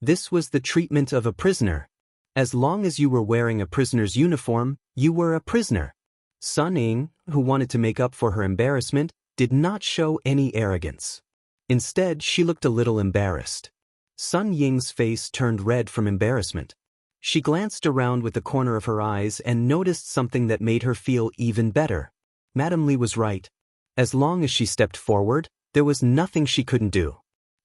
Speaker 1: This was the treatment of a prisoner. As long as you were wearing a prisoner's uniform, you were a prisoner. Sun Ying, who wanted to make up for her embarrassment, did not show any arrogance. Instead, she looked a little embarrassed. Sun Ying's face turned red from embarrassment. She glanced around with the corner of her eyes and noticed something that made her feel even better. Madame Li was right. As long as she stepped forward, there was nothing she couldn't do.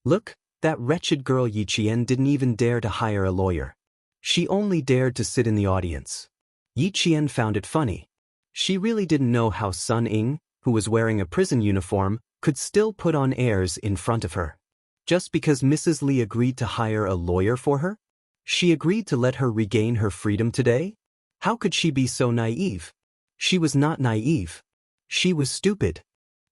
Speaker 1: Look, that wretched girl Yi Qian didn't even dare to hire a lawyer. She only dared to sit in the audience. Yi Qian found it funny. She really didn't know how Sun Ying, who was wearing a prison uniform, could still put on airs in front of her. Just because Mrs. Li agreed to hire a lawyer for her? She agreed to let her regain her freedom today? How could she be so naive? She was not naive. She was stupid.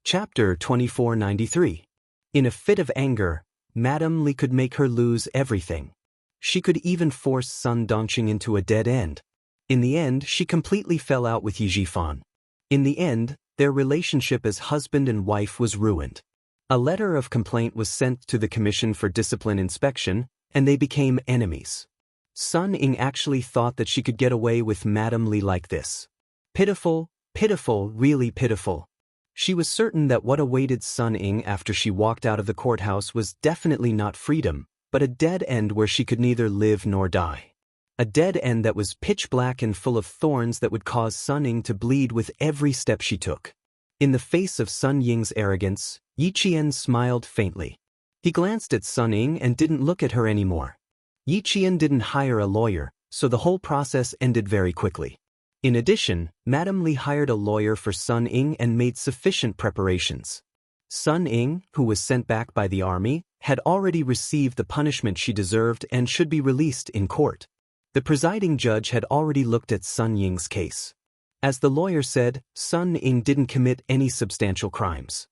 Speaker 1: Chapter 2493. In a fit of anger, Madame Li could make her lose everything. She could even force Sun Dongqing into a dead end. In the end, she completely fell out with Yi Jifan. In the end, their relationship as husband and wife was ruined. A letter of complaint was sent to the Commission for Discipline Inspection, and they became enemies. Sun Ying actually thought that she could get away with Madame Li like this. Pitiful, pitiful, really pitiful. She was certain that what awaited Sun Ying after she walked out of the courthouse was definitely not freedom, but a dead end where she could neither live nor die. A dead end that was pitch black and full of thorns that would cause Sun Ying to bleed with every step she took. In the face of Sun Ying's arrogance, Yi Qian smiled faintly. He glanced at Sun Ying and didn't look at her anymore. Yi Qian didn't hire a lawyer, so the whole process ended very quickly. In addition, Madame Li hired a lawyer for Sun Ying and made sufficient preparations. Sun Ying, who was sent back by the army, had already received the punishment she deserved and should be released in court. The presiding judge had already looked at Sun Ying's case. As the lawyer said, Sun Ying didn't commit any substantial crimes.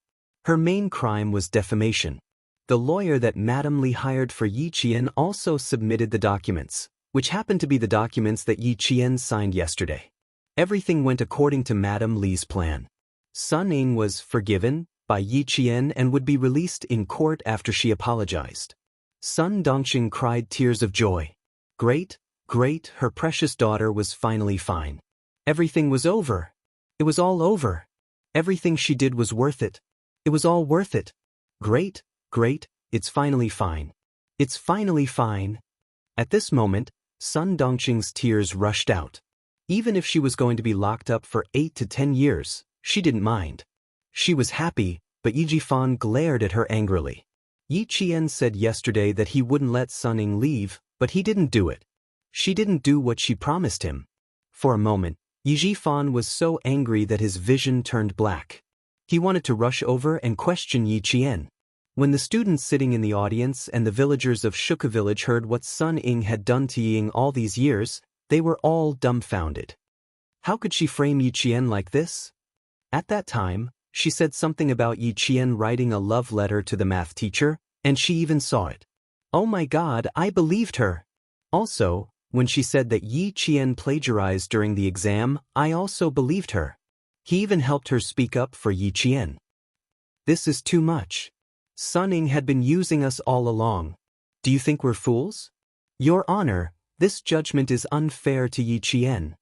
Speaker 1: Her main crime was defamation. The lawyer that Madame Li hired for Yi Qian also submitted the documents, which happened to be the documents that Yi Qian signed yesterday. Everything went according to Madame Li's plan. Sun Ying was forgiven by Yi Qian and would be released in court after she apologized. Sun Dongqing cried tears of joy. Great, great, her precious daughter was finally fine. Everything was over. It was all over. Everything she did was worth it. It was all worth it. Great, great, it's finally fine. It's finally fine. At this moment, Sun Dongqing's tears rushed out. Even if she was going to be locked up for 8 to 10 years, she didn't mind. She was happy, but Yi Jifan glared at her angrily. Yi Qian said yesterday that he wouldn't let Sun Ying leave, but he didn't do it. She didn't do what she promised him. For a moment, Yi Jifan was so angry that his vision turned black. He wanted to rush over and question Yi Qian. When the students sitting in the audience and the villagers of Shuka village heard what Sun Ying had done to Ying all these years, they were all dumbfounded. How could she frame Yi Qian like this? At that time, she said something about Yi Qian writing a love letter to the math teacher, and she even saw it. Oh my God, I believed her. Also, when she said that Yi Qian plagiarized during the exam, I also believed her. He even helped her speak up for Yi Qian. This is too much. Sun Ying had been using us all along. Do you think we're fools? Your Honor, this judgment is unfair to Yi Qian.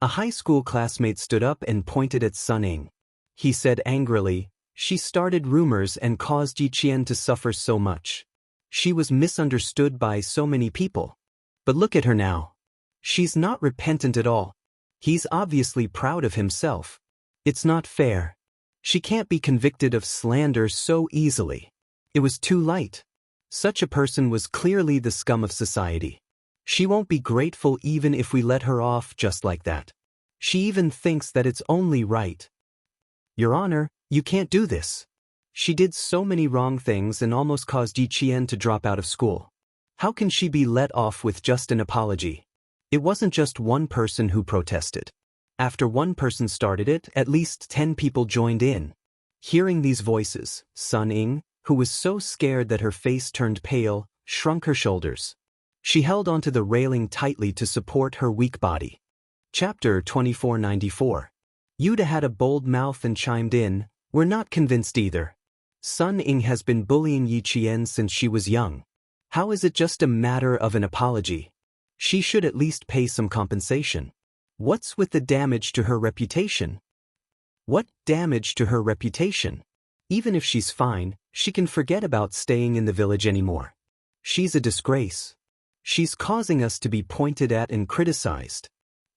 Speaker 1: A high school classmate stood up and pointed at Sun Ying. He said angrily, she started rumors and caused Yi Qian to suffer so much. She was misunderstood by so many people. But look at her now. She's not repentant at all. He's obviously proud of himself. It's not fair. She can't be convicted of slander so easily. It was too light. Such a person was clearly the scum of society. She won't be grateful even if we let her off just like that. She even thinks that it's only right. Your Honor, you can't do this. She did so many wrong things and almost caused Yi Qian to drop out of school. How can she be let off with just an apology? It wasn't just one person who protested. After one person started it, at least 10 people joined in. Hearing these voices, Sun Ying, who was so scared that her face turned pale, shrunk her shoulders. She held onto the railing tightly to support her weak body. Chapter 2494. Yuda had a bold mouth and chimed in, we're not convinced either. Sun Ying has been bullying Yi Qian since she was young. How is it just a matter of an apology? She should at least pay some compensation. What's with the damage to her reputation? What damage to her reputation? Even if she's fine, she can forget about staying in the village anymore. She's a disgrace. She's causing us to be pointed at and criticized.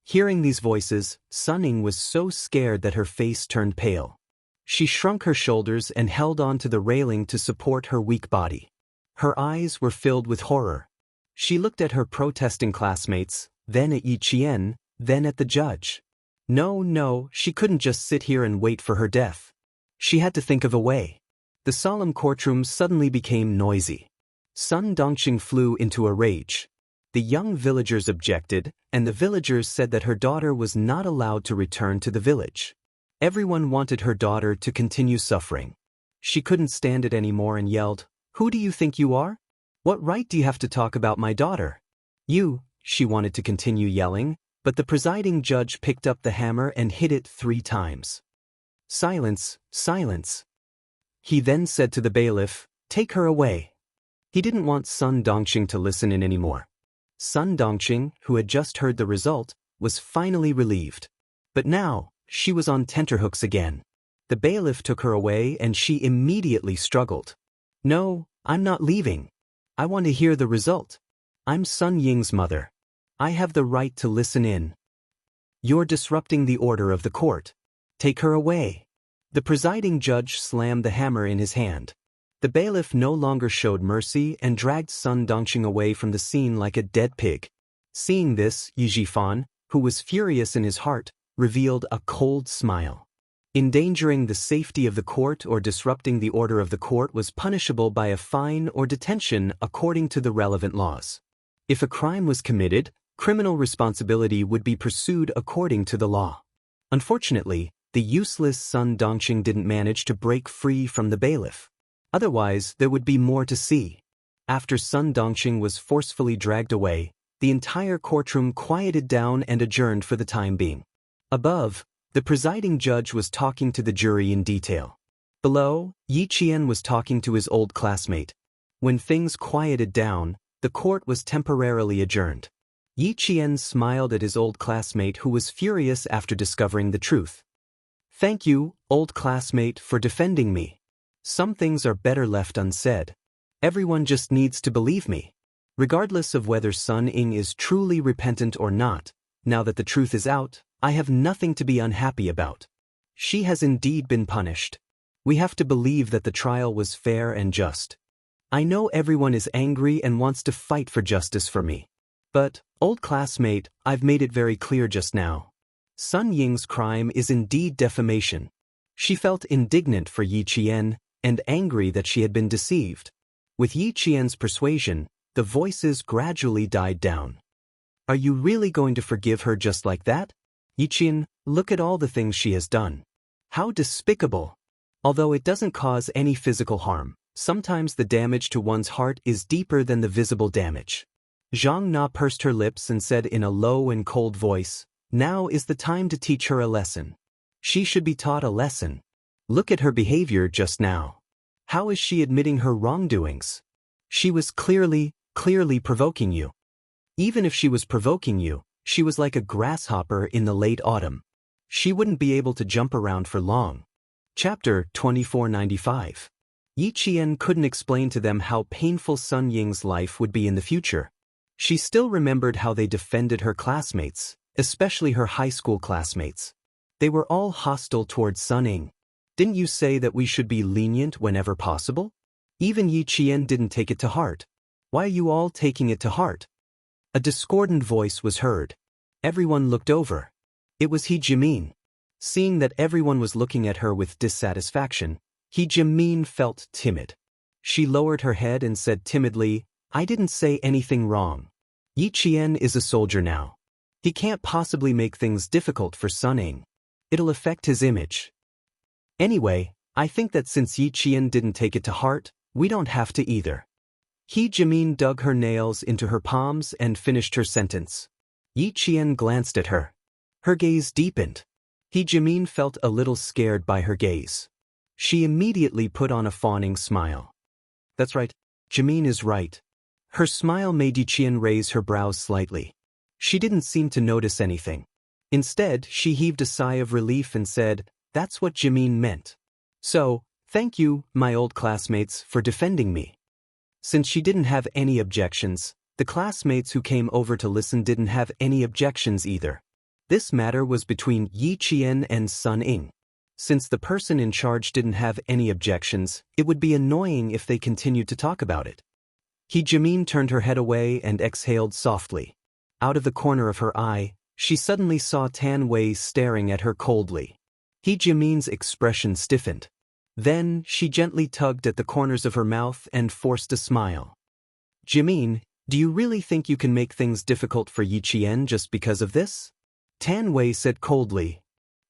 Speaker 1: Hearing these voices, Sun Ying was so scared that her face turned pale. She shrunk her shoulders and held on to the railing to support her weak body. Her eyes were filled with horror. She looked at her protesting classmates, then at Yi Qian, then at the judge. No, she couldn't just sit here and wait for her death. She had to think of a way. The solemn courtroom suddenly became noisy. Sun Dongqing flew into a rage. The young villagers objected, and the villagers said that her daughter was not allowed to return to the village. Everyone wanted her daughter to continue suffering. She couldn't stand it anymore and yelled, "Who do you think you are? What right do you have to talk about my daughter?" She wanted to continue yelling, but the presiding judge picked up the hammer and hit it 3 times. "Silence, silence." He then said to the bailiff, "Take her away." He didn't want Sun Dongqing to listen in anymore. Sun Dongqing, who had just heard the result, was finally relieved. But now, she was on tenterhooks again. The bailiff took her away and she immediately struggled. "No, I'm not leaving. I want to hear the result. I'm Sun Ying's mother. I have the right to listen in." "You're disrupting the order of the court. Take her away." The presiding judge slammed the hammer in his hand. The bailiff no longer showed mercy and dragged Sun Dongqing away from the scene like a dead pig. Seeing this, Yi Jifan, who was furious in his heart, revealed a cold smile. Endangering the safety of the court or disrupting the order of the court was punishable by a fine or detention according to the relevant laws. If a crime was committed, criminal responsibility would be pursued according to the law. Unfortunately, the useless Sun Dongqing didn't manage to break free from the bailiff. Otherwise, there would be more to see. After Sun Dongqing was forcefully dragged away, the entire courtroom quieted down and adjourned for the time being. Above, the presiding judge was talking to the jury in detail. Below, Yi Qian was talking to his old classmate. When things quieted down, the court was temporarily adjourned. Yi Qian smiled at his old classmate who was furious after discovering the truth. "Thank you, old classmate, for defending me. Some things are better left unsaid. Everyone just needs to believe me. Regardless of whether Sun Ying is truly repentant or not, now that the truth is out, I have nothing to be unhappy about. She has indeed been punished. We have to believe that the trial was fair and just. I know everyone is angry and wants to fight for justice for me. But, old classmate, I've made it very clear just now. Sun Ying's crime is indeed defamation." She felt indignant for Yi Qian, and angry that she had been deceived. With Yi Qian's persuasion, the voices gradually died down. "Are you really going to forgive her just like that? Yi Qian, look at all the things she has done. How despicable! Although it doesn't cause any physical harm, sometimes the damage to one's heart is deeper than the visible damage." Zhang Na pursed her lips and said in a low and cold voice, "Now is the time to teach her a lesson. She should be taught a lesson. Look at her behavior just now. How is she admitting her wrongdoings? She was clearly provoking you. Even if she was provoking you, she was like a grasshopper in the late autumn. She wouldn't be able to jump around for long." Chapter 2495. Yi Qian couldn't explain to them how painful Sun Ying's life would be in the future. She still remembered how they defended her classmates, especially her high school classmates. They were all hostile towards Sun Ying. "Didn't you say that we should be lenient whenever possible?" Even Yi Qian didn't take it to heart. "Why are you all taking it to heart?" A discordant voice was heard. Everyone looked over. It was He Jimin. Seeing that everyone was looking at her with dissatisfaction, He Jimin felt timid. She lowered her head and said timidly, "I didn't say anything wrong. Yi Qian is a soldier now. He can't possibly make things difficult for Sun Ying. It'll affect his image. Anyway, I think that since Yi Qian didn't take it to heart, we don't have to either." He Jimin dug her nails into her palms and finished her sentence. Yi Qian glanced at her. Her gaze deepened. He Jimin felt a little scared by her gaze. She immediately put on a fawning smile. "That's right, Jimin is right." Her smile made Yi Qian raise her brows slightly. She didn't seem to notice anything. Instead, she heaved a sigh of relief and said, "That's what Jimin meant. So, thank you, my old classmates, for defending me." Since she didn't have any objections, The classmates who came over to listen didn't have any objections either. This matter was between Yi Qian and Sun Ying. Since the person in charge didn't have any objections, it would be annoying if they continued to talk about it. He Jimin turned her head away and exhaled softly. Out of the corner of her eye, she suddenly saw Tan Wei staring at her coldly. He Jimin's expression stiffened. Then, she gently tugged at the corners of her mouth and forced a smile. Jimin, do you really think you can make things difficult for Yi Qian just because of this? Tan Wei said coldly.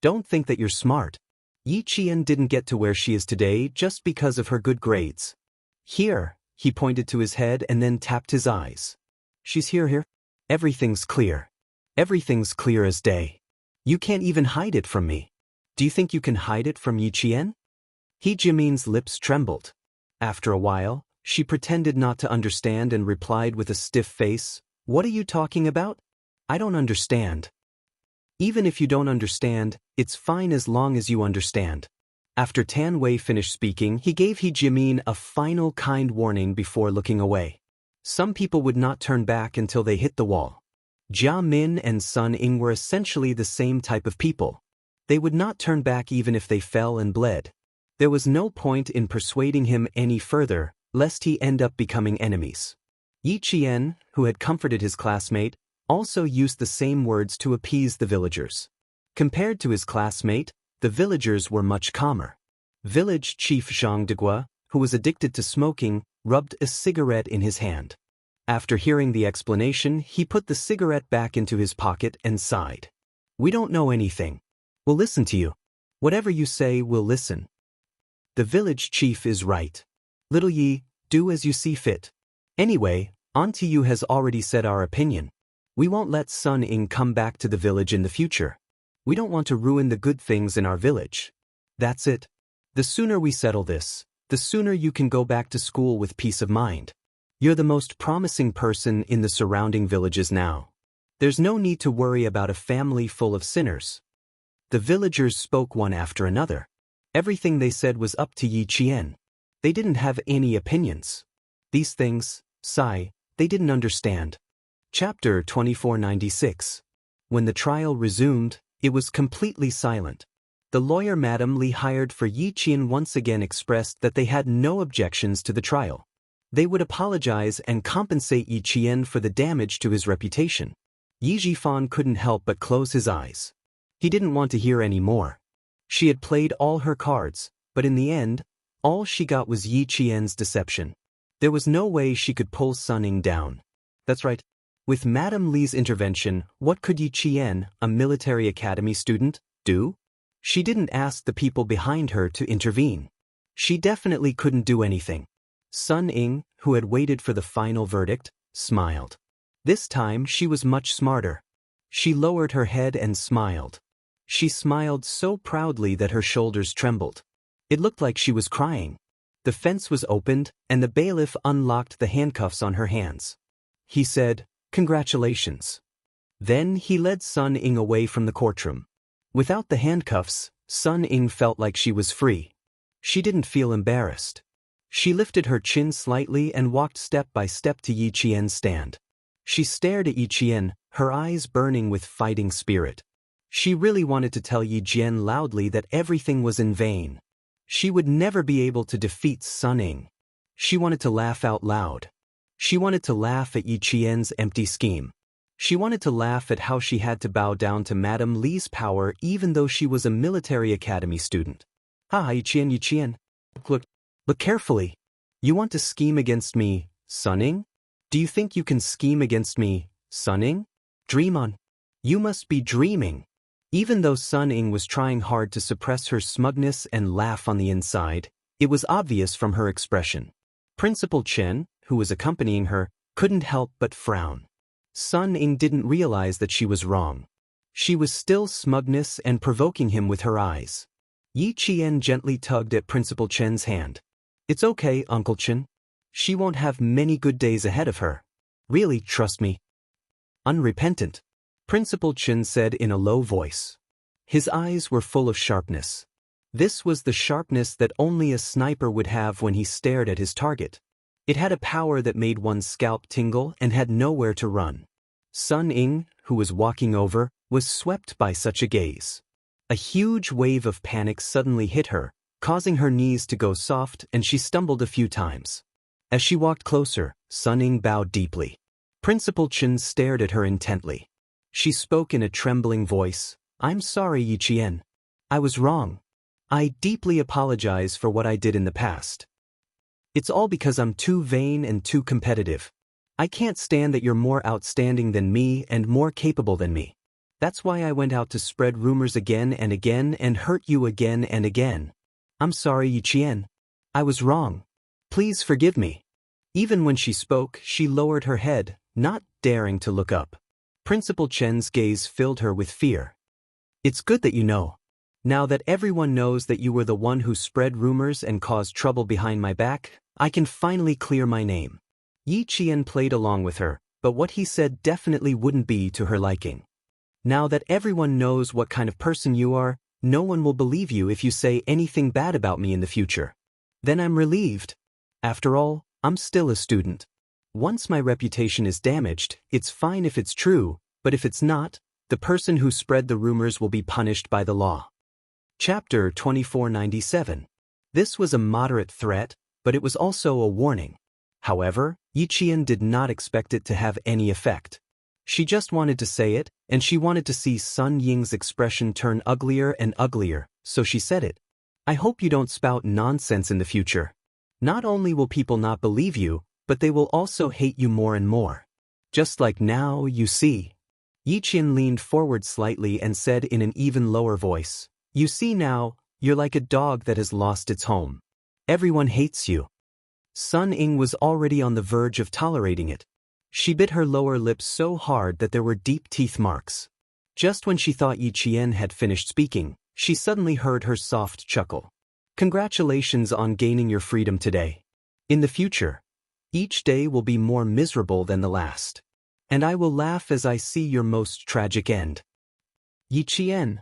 Speaker 1: Don't think that you're smart. Yi Qian didn't get to where she is today just because of her good grades. Here, he pointed to his head and then tapped his eyes. She's here. Everything's clear. Everything's clear as day. You can't even hide it from me. Do you think you can hide it from Yi Qian? He Jimin's lips trembled. After a while, she pretended not to understand and replied with a stiff face, What are you talking about? I don't understand. Even if you don't understand, it's fine as long as you understand. After Tan Wei finished speaking, he gave He Jimin a final kind warning before looking away. Some people would not turn back until they hit the wall. Jia Min and Sun Ying were essentially the same type of people. They would not turn back even if they fell and bled. There was no point in persuading him any further, lest he end up becoming enemies. Yi Qian, who had comforted his classmate, also used the same words to appease the villagers. Compared to his classmate, the villagers were much calmer. Village chief Zhang Degua, who was addicted to smoking, rubbed a cigarette in his hand. After hearing the explanation, he put the cigarette back into his pocket and sighed. We don't know anything. We'll listen to you. Whatever you say, we'll listen. The village chief is right. Little Yi, do as you see fit. Anyway, Auntie Yu has already said our opinion. We won't let Sun Ying come back to the village in the future. We don't want to ruin the good things in our village. That's it. The sooner we settle this, the sooner you can go back to school with peace of mind. You're the most promising person in the surrounding villages now. There's no need to worry about a family full of sinners. The villagers spoke one after another. Everything they said was up to Yi Qian. They didn't have any opinions. These things, they didn't understand. Chapter 2496. When the trial resumed, it was completely silent. The lawyer Madam Li hired for Yi Qian once again expressed that they had no objections to the trial. They would apologize and compensate Yi Qian for the damage to his reputation. Yi Jifan couldn't help but close his eyes. He didn't want to hear any more. She had played all her cards, but in the end, all she got was Yi Qian's deception. There was no way she could pull Sun Ying down. That's right. With Madame Li's intervention, what could Yi Qian, a military academy student, do? She didn't ask the people behind her to intervene. She definitely couldn't do anything. Sun Ying, who had waited for the final verdict, smiled. This time she was much smarter. She lowered her head and smiled. She smiled so proudly that her shoulders trembled. It looked like she was crying. The fence was opened, and the bailiff unlocked the handcuffs on her hands. He said, Congratulations. Then he led Sun Ying away from the courtroom. Without the handcuffs, Sun Ying felt like she was free. She didn't feel embarrassed. She lifted her chin slightly and walked step by step to Yi Qian's stand. She stared at Yi Qian, her eyes burning with fighting spirit. She really wanted to tell Yi Qian loudly that everything was in vain. She would never be able to defeat Sun Ying. She wanted to laugh out loud. She wanted to laugh at Yi Qian's empty scheme. She wanted to laugh at how she had to bow down to Madame Li's power even though she was a military academy student. Yi Qian. Look carefully. You want to scheme against me, Sun Ying? Do you think you can scheme against me, Sun Ying? Dream on. You must be dreaming. Even though Sun Ying was trying hard to suppress her smugness and laugh on the inside, it was obvious from her expression. Principal Chen, who was accompanying her, couldn't help but frown. Sun Ying didn't realize that she was wrong. She was still smugness and provoking him with her eyes. Yi Qian gently tugged at Principal Chen's hand. It's okay, Uncle Chen. She won't have many good days ahead of her. Really, trust me. Unrepentant, Principal Chen said in a low voice. His eyes were full of sharpness. This was the sharpness that only a sniper would have when he stared at his target. It had a power that made one's scalp tingle and had nowhere to run. Sun Ying, who was walking over, was swept by such a gaze. A huge wave of panic suddenly hit her, causing her knees to go soft, and she stumbled a few times. As she walked closer, Sun Ying bowed deeply. Principal Chen stared at her intently. She spoke in a trembling voice, "I'm sorry, Yi Qian. I was wrong. I deeply apologize for what I did in the past. It's all because I'm too vain and too competitive. I can't stand that you're more outstanding than me and more capable than me. That's why I went out to spread rumors again and again and hurt you again and again. I'm sorry, Yi Qian. I was wrong. Please forgive me." Even when she spoke, she lowered her head, not daring to look up. Principal Chen's gaze filled her with fear. "It's good that you know. Now that everyone knows that you were the one who spread rumors and caused trouble behind my back, I can finally clear my name." Yi Qian played along with her, but what he said definitely wouldn't be to her liking. "Now that everyone knows what kind of person you are, no one will believe you if you say anything bad about me in the future. Then I'm relieved. After all, I'm still a student. Once my reputation is damaged, it's fine if it's true, but if it's not, the person who spread the rumors will be punished by the law." Chapter 2497. This was a moderate threat, but it was also a warning. However, Yi Qian did not expect it to have any effect. She just wanted to say it, and she wanted to see Sun Ying's expression turn uglier and uglier, so she said it. "I hope you don't spout nonsense in the future. Not only will people not believe you, but they will also hate you more and more. Just like now, you see." Yi Qian leaned forward slightly and said in an even lower voice, "You see now, you're like a dog that has lost its home. Everyone hates you." Sun Ying was already on the verge of tolerating it. She bit her lower lip so hard that there were deep teeth marks. Just when she thought Yi Qian had finished speaking, she suddenly heard her soft chuckle. "Congratulations on gaining your freedom today. In the future, each day will be more miserable than the last. And I will laugh as I see your most tragic end." Yi Qian.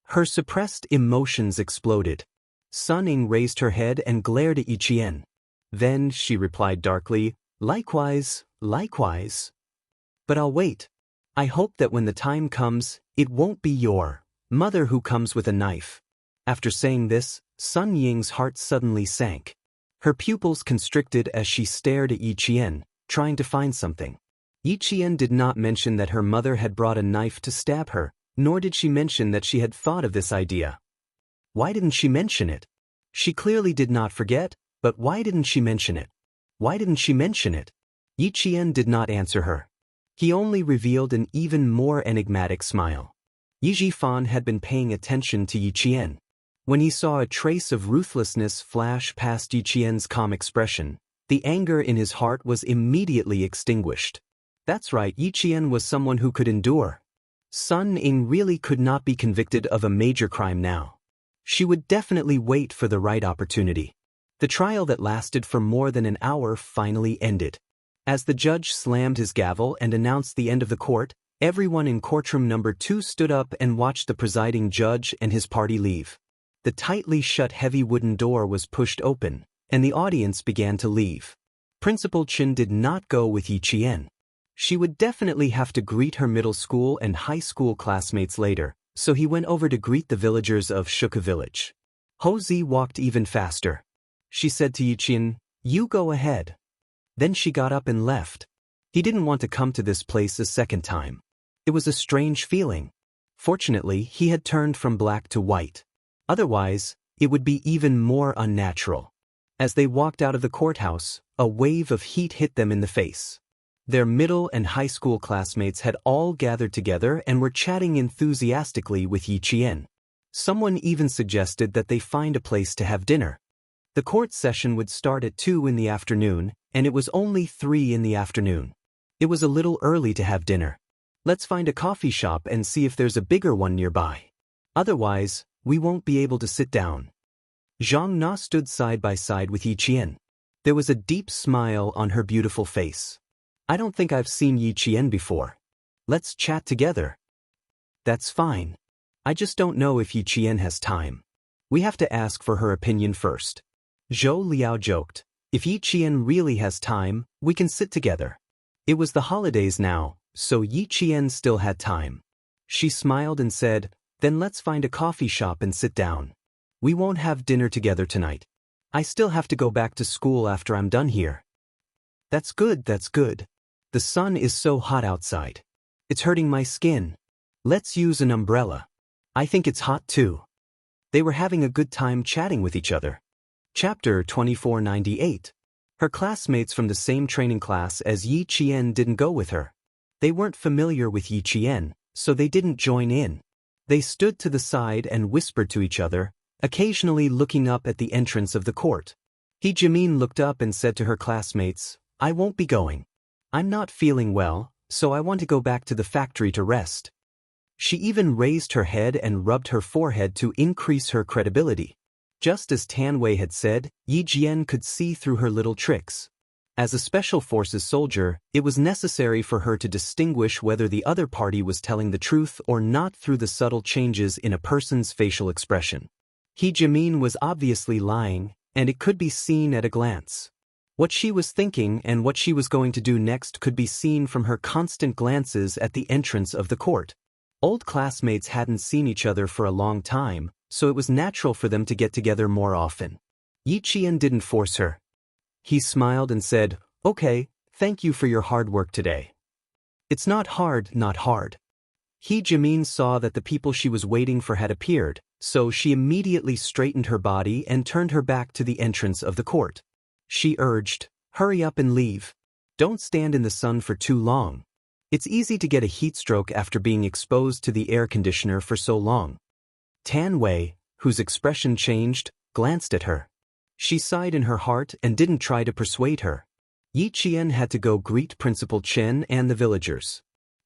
Speaker 1: Her suppressed emotions exploded. Sun Ying raised her head and glared at Yi Qian. Then she replied darkly, "Likewise, likewise. But I'll wait. I hope that when the time comes, it won't be your mother who comes with a knife." After saying this, Sun Ying's heart suddenly sank. Her pupils constricted as she stared at Yi Qian, trying to find something. Yi Qian did not mention that her mother had brought a knife to stab her, nor did she mention that she had thought of this idea. Why didn't she mention it? She clearly did not forget, but why didn't she mention it? Why didn't she mention it? Yi Qian did not answer her. He only revealed an even more enigmatic smile. Yi Jifan had been paying attention to Yi Qian. When he saw a trace of ruthlessness flash past Yi Qian's calm expression, the anger in his heart was immediately extinguished. That's right, Yi Qian was someone who could endure. Sun Ying really could not be convicted of a major crime now. She would definitely wait for the right opportunity. The trial that lasted for more than an hour finally ended. As the judge slammed his gavel and announced the end of the court, everyone in courtroom number 2 stood up and watched the presiding judge and his party leave. The tightly shut heavy wooden door was pushed open, and the audience began to leave. Principal Chen did not go with Yi Qian. She would definitely have to greet her middle school and high school classmates later, so he went over to greet the villagers of Shuka village. Ho Zi walked even faster. She said to Yi Qian, "You go ahead." Then she got up and left. He didn't want to come to this place a second time. It was a strange feeling. Fortunately, he had turned from black to white. Otherwise, it would be even more unnatural. As they walked out of the courthouse, a wave of heat hit them in the face. Their middle and high school classmates had all gathered together and were chatting enthusiastically with Yi Qian. Someone even suggested that they find a place to have dinner. The court session would start at 2 in the afternoon, and it was only 3 in the afternoon. It was a little early to have dinner. "Let's find a coffee shop and see if there's a bigger one nearby. Otherwise, we won't be able to sit down." Zhang Na stood side by side with Yi Qian. There was a deep smile on her beautiful face. "I don't think I've seen Yi Qian before. Let's chat together." "That's fine. I just don't know if Yi Qian has time. We have to ask for her opinion first." Zhou Liao joked. If Yi Qian really has time, we can sit together. It was the holidays now, so Yi Qian still had time. She smiled and said, then let's find a coffee shop and sit down. We won't have dinner together tonight. I still have to go back to school after I'm done here. That's good, that's good. The sun is so hot outside. It's hurting my skin. Let's use an umbrella. I think it's hot too. They were having a good time chatting with each other. Chapter 2498. Her classmates from the same training class as Yi Qian didn't go with her. They weren't familiar with Yi Qian, so they didn't join in. They stood to the side and whispered to each other, occasionally looking up at the entrance of the court. He Jimin looked up and said to her classmates, I won't be going. I'm not feeling well, so I want to go back to the factory to rest. She even raised her head and rubbed her forehead to increase her credibility. Just as Tan Wei had said, Yi Jian could see through her little tricks. As a special forces soldier, it was necessary for her to distinguish whether the other party was telling the truth or not through the subtle changes in a person's facial expression. He Jimin was obviously lying, and it could be seen at a glance. What she was thinking and what she was going to do next could be seen from her constant glances at the entrance of the court. Old classmates hadn't seen each other for a long time, so it was natural for them to get together more often. Yi Qian didn't force her. He smiled and said, okay, thank you for your hard work today. It's not hard, not hard. He Jimin saw that the people she was waiting for had appeared, so she immediately straightened her body and turned her back to the entrance of the court. She urged, hurry up and leave. Don't stand in the sun for too long. It's easy to get a heat stroke after being exposed to the air conditioner for so long. Tan Wei, whose expression changed, glanced at her. She sighed in her heart and didn't try to persuade her. Yi Qian had to go greet Principal Chen and the villagers.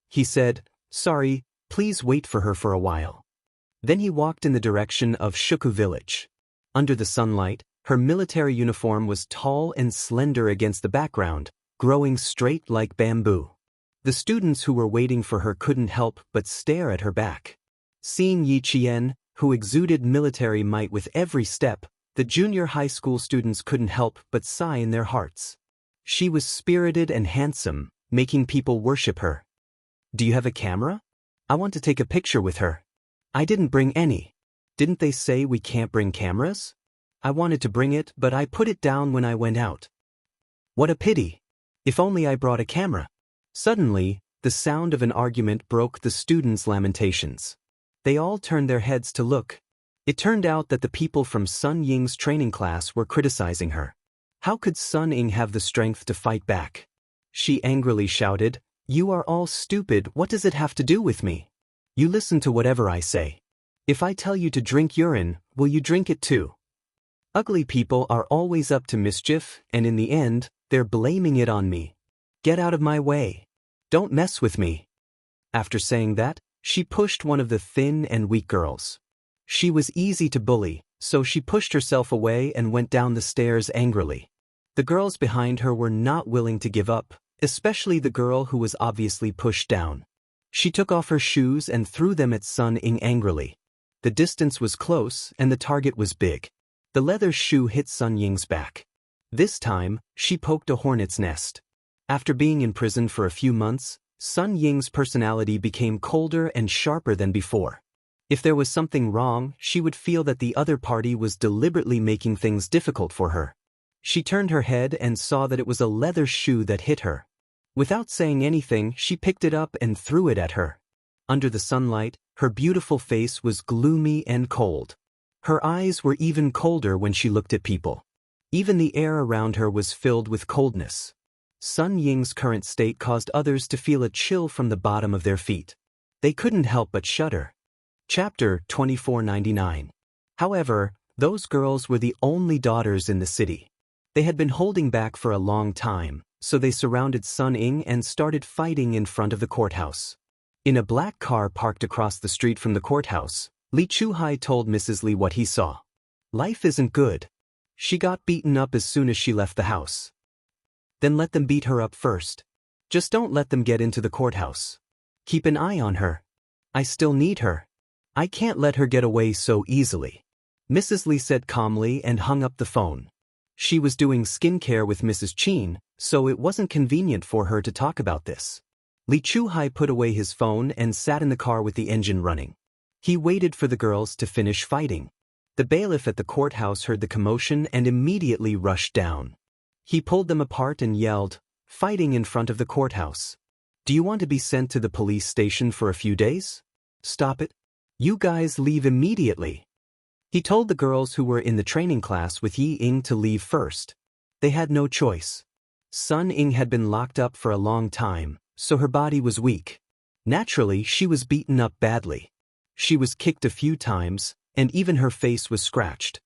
Speaker 1: He said, sorry, please wait for her for a while. Then he walked in the direction of Shuku village. Under the sunlight, her military uniform was tall and slender against the background, growing straight like bamboo. The students who were waiting for her couldn't help but stare at her back. Seeing Yi Qian, who exuded military might with every step, the junior high school students couldn't help but sigh in their hearts. She was spirited and handsome, making people worship her. Do you have a camera? I want to take a picture with her. I didn't bring any. Didn't they say we can't bring cameras? I wanted to bring it, but I put it down when I went out. What a pity. If only I brought a camera. Suddenly, the sound of an argument broke the students' lamentations. They all turned their heads to look. It turned out that the people from Sun Ying's training class were criticizing her. How could Sun Ying have the strength to fight back? She angrily shouted, you are all stupid, what does it have to do with me? You listen to whatever I say. If I tell you to drink urine, will you drink it too? Ugly people are always up to mischief, and in the end, they're blaming it on me. Get out of my way. Don't mess with me. After saying that, she pushed one of the thin and weak girls. She was easy to bully, so she pushed herself away and went down the stairs angrily. The girls behind her were not willing to give up, especially the girl who was obviously pushed down. She took off her shoes and threw them at Sun Ying angrily. The distance was close and the target was big. The leather shoe hit Sun Ying's back. This time, she poked a hornet's nest. After being in prison for a few months, Sun Ying's personality became colder and sharper than before. If there was something wrong, she would feel that the other party was deliberately making things difficult for her. She turned her head and saw that it was a leather shoe that hit her. Without saying anything, she picked it up and threw it at her. Under the sunlight, her beautiful face was gloomy and cold. Her eyes were even colder when she looked at people. Even the air around her was filled with coldness. Sun Ying's current state caused others to feel a chill from the bottom of their feet. They couldn't help but shudder. Chapter 2499. However, those girls were the only daughters in the city. They had been holding back for a long time, so they surrounded Sun Ying and started fighting in front of the courthouse. In a black car parked across the street from the courthouse, Li Chuhai told Mrs. Li what he saw. Life isn't good. She got beaten up as soon as she left the house. Then let them beat her up first. Just don't let them get into the courthouse. Keep an eye on her. I still need her. I can't let her get away so easily. Mrs. Li said calmly and hung up the phone. She was doing skincare with Mrs. Chin, so it wasn't convenient for her to talk about this. Li Chuhai put away his phone and sat in the car with the engine running. He waited for the girls to finish fighting. The bailiff at the courthouse heard the commotion and immediately rushed down. He pulled them apart and yelled, "Fighting in front of the courthouse. Do you want to be sent to the police station for a few days? Stop it. You guys leave immediately." He told the girls who were in the training class with Yi Ying to leave first. They had no choice. Sun Ying had been locked up for a long time, so her body was weak. Naturally, she was beaten up badly. She was kicked a few times, and even her face was scratched.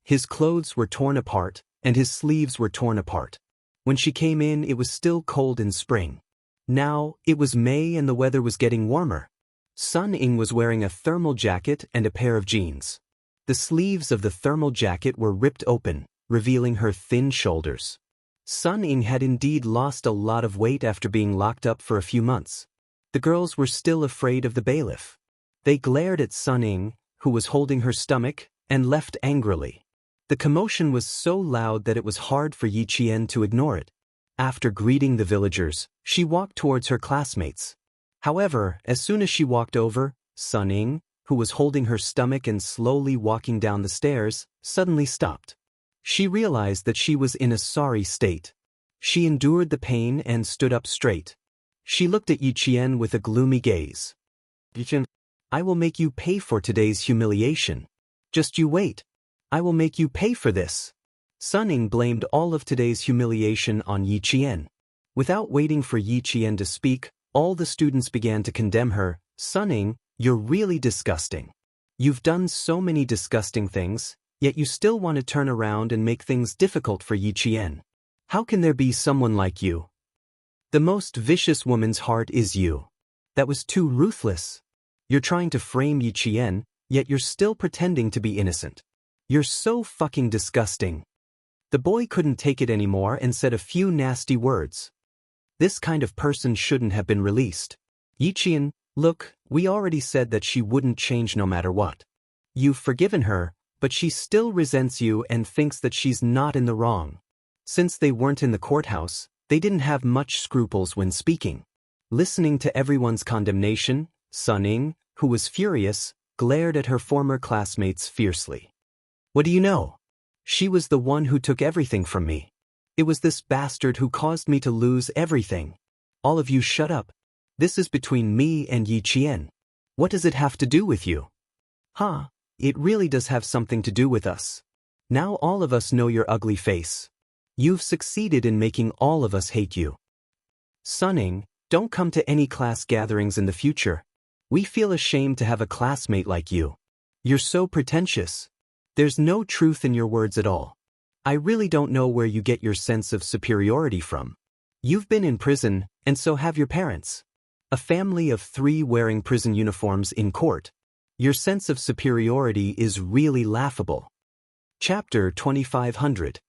Speaker 1: His clothes were torn apart, and his sleeves were torn apart. When she came in, it was still cold in spring. Now, it was May and the weather was getting warmer. Sun Ying was wearing a thermal jacket and a pair of jeans. The sleeves of the thermal jacket were ripped open, revealing her thin shoulders. Sun Ying had indeed lost a lot of weight after being locked up for a few months. The girls were still afraid of the bailiff. They glared at Sun Ying, who was holding her stomach, and left angrily. The commotion was so loud that it was hard for Yi Qian to ignore it. After greeting the villagers, she walked towards her classmates. However, as soon as she walked over, Sun Ying, who was holding her stomach and slowly walking down the stairs, suddenly stopped. She realized that she was in a sorry state. She endured the pain and stood up straight. She looked at Yi Qian with a gloomy gaze. "Yi Qian, I will make you pay for today's humiliation. Just you wait. I will make you pay for this." Sun Ying blamed all of today's humiliation on Yi Qian. Without waiting for Yi Qian to speak, all the students began to condemn her. "Sun Ying, you're really disgusting. You've done so many disgusting things, yet you still want to turn around and make things difficult for Yi Qian. How can there be someone like you? The most vicious woman's heart is you. That was too ruthless. You're trying to frame Yi Qian, yet you're still pretending to be innocent. You're so fucking disgusting." The boy couldn't take it anymore and said a few nasty words. This kind of person shouldn't have been released. "Yi Qian, look, we already said that she wouldn't change no matter what. You've forgiven her, but she still resents you and thinks that she's not in the wrong." Since they weren't in the courthouse, they didn't have much scruples when speaking. Listening to everyone's condemnation, Sun Ying, who was furious, glared at her former classmates fiercely. "What do you know? She was the one who took everything from me. It was this bastard who caused me to lose everything. All of you shut up. This is between me and Yi Qian. What does it have to do with you?" "Huh, it really does have something to do with us. Now all of us know your ugly face. You've succeeded in making all of us hate you. Sun Ying, don't come to any class gatherings in the future. We feel ashamed to have a classmate like you. You're so pretentious. There's no truth in your words at all. I really don't know where you get your sense of superiority from. You've been in prison, and so have your parents. A family of 3 wearing prison uniforms in court. Your sense of superiority is really laughable." Chapter 2500.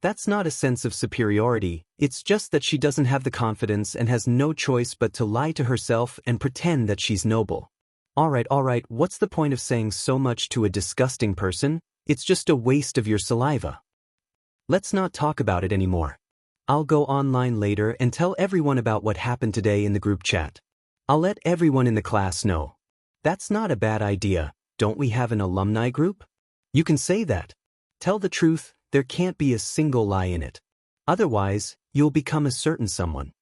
Speaker 1: That's not a sense of superiority, it's just that she doesn't have the confidence and has no choice but to lie to herself and pretend that she's noble. Alright, what's the point of saying so much to a disgusting person? It's just a waste of your saliva. Let's not talk about it anymore. I'll go online later and tell everyone about what happened today in the group chat. I'll let everyone in the class know. That's not a bad idea. Don't we have an alumni group? You can say that. Tell the truth, there can't be a single lie in it. Otherwise, you'll become a certain someone.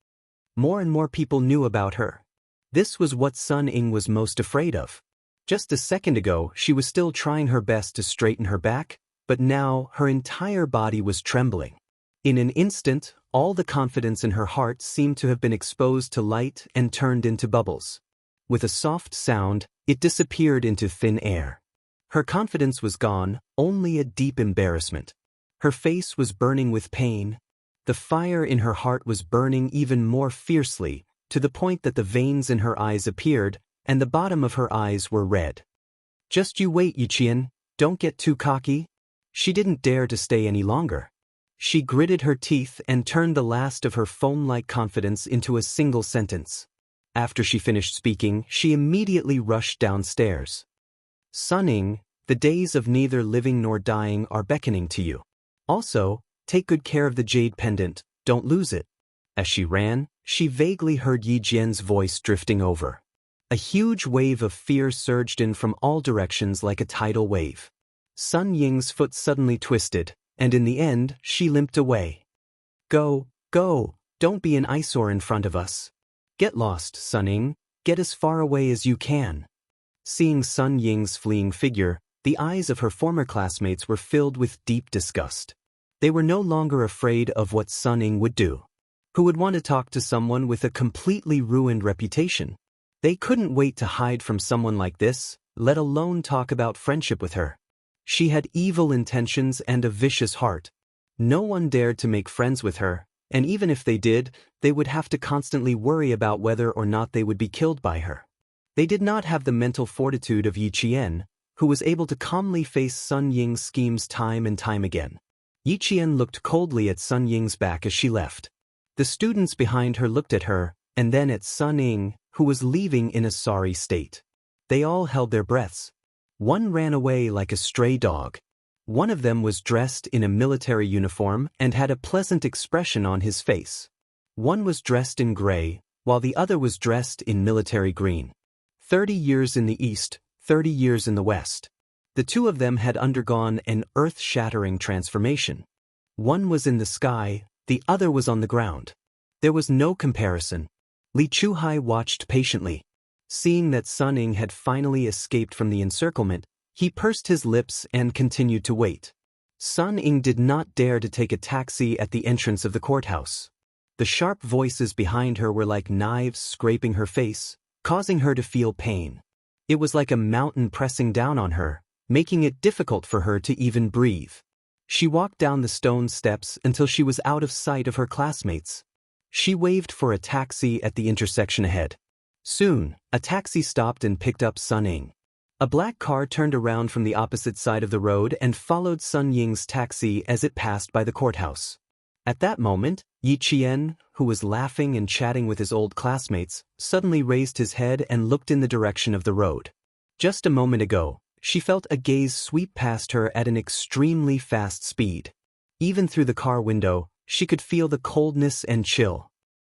Speaker 1: More and more people knew about her. This was what Sun Ying was most afraid of. Just a second ago, she was still trying her best to straighten her back, but now her entire body was trembling. In an instant, all the confidence in her heart seemed to have been exposed to light and turned into bubbles. With a soft sound, it disappeared into thin air. Her confidence was gone, only a deep embarrassment. Her face was burning with pain. The fire in her heart was burning even more fiercely, to the point that the veins in her eyes appeared, and the bottom of her eyes were red. "Just you wait, Yi Qian, don't get too cocky." She didn't dare to stay any longer. She gritted her teeth and turned the last of her foam-like confidence into a single sentence. After she finished speaking, she immediately rushed downstairs. "Sun Ying, the days of neither living nor dying are beckoning to you. Also, take good care of the jade pendant, don't lose it. As she ran, she vaguely heard Yi Jian's voice drifting over. A huge wave of fear surged in from all directions like a tidal wave. Sun Ying's foot suddenly twisted, and in the end, she limped away. Go, go, don't be an eyesore in front of us. Get lost, Sun Ying, get as far away as you can. Seeing Sun Ying's fleeing figure, the eyes of her former classmates were filled with deep disgust. They were no longer afraid of what Sun Ying would do. Who would want to talk to someone with a completely ruined reputation? They couldn't wait to hide from someone like this, let alone talk about friendship with her. She had evil intentions and a vicious heart. No one dared to make friends with her, and even if they did, they would have to constantly worry about whether or not they would be killed by her. They did not have the mental fortitude of Yi Qian, who was able to calmly face Sun Ying's schemes time and time again. Yi Qian looked coldly at Sun Ying's back as she left. The students behind her looked at her, and then at Sun Ying, who was leaving in a sorry state. They all held their breaths. One ran away like a stray dog. One of them was dressed in a military uniform and had a pleasant expression on his face. One was dressed in gray, while the other was dressed in military green. 30 years in the east, 30 years in the west. The two of them had undergone an earth-shattering transformation. One was in the sky, the other was on the ground. There was no comparison. Li Chuhai watched patiently. Seeing that Sun Ying had finally escaped from the encirclement, he pursed his lips and continued to wait. Sun Ying did not dare to take a taxi at the entrance of the courthouse. The sharp voices behind her were like knives scraping her face, causing her to feel pain. It was like a mountain pressing down on her, making it difficult for her to even breathe. She walked down the stone steps until she was out of sight of her classmates. She waved for a taxi at the intersection ahead. Soon, a taxi stopped and picked up Sun Ying. A black car turned around from the opposite side of the road and followed Sun Ying's taxi as it passed by the courthouse. At that moment, Yi Qian, who was laughing and chatting with his old classmates, suddenly raised his head and looked in the direction of the road. Just a moment ago, she felt a gaze sweep past her at an extremely fast speed. Even through the car window, she could feel the coldness and chill.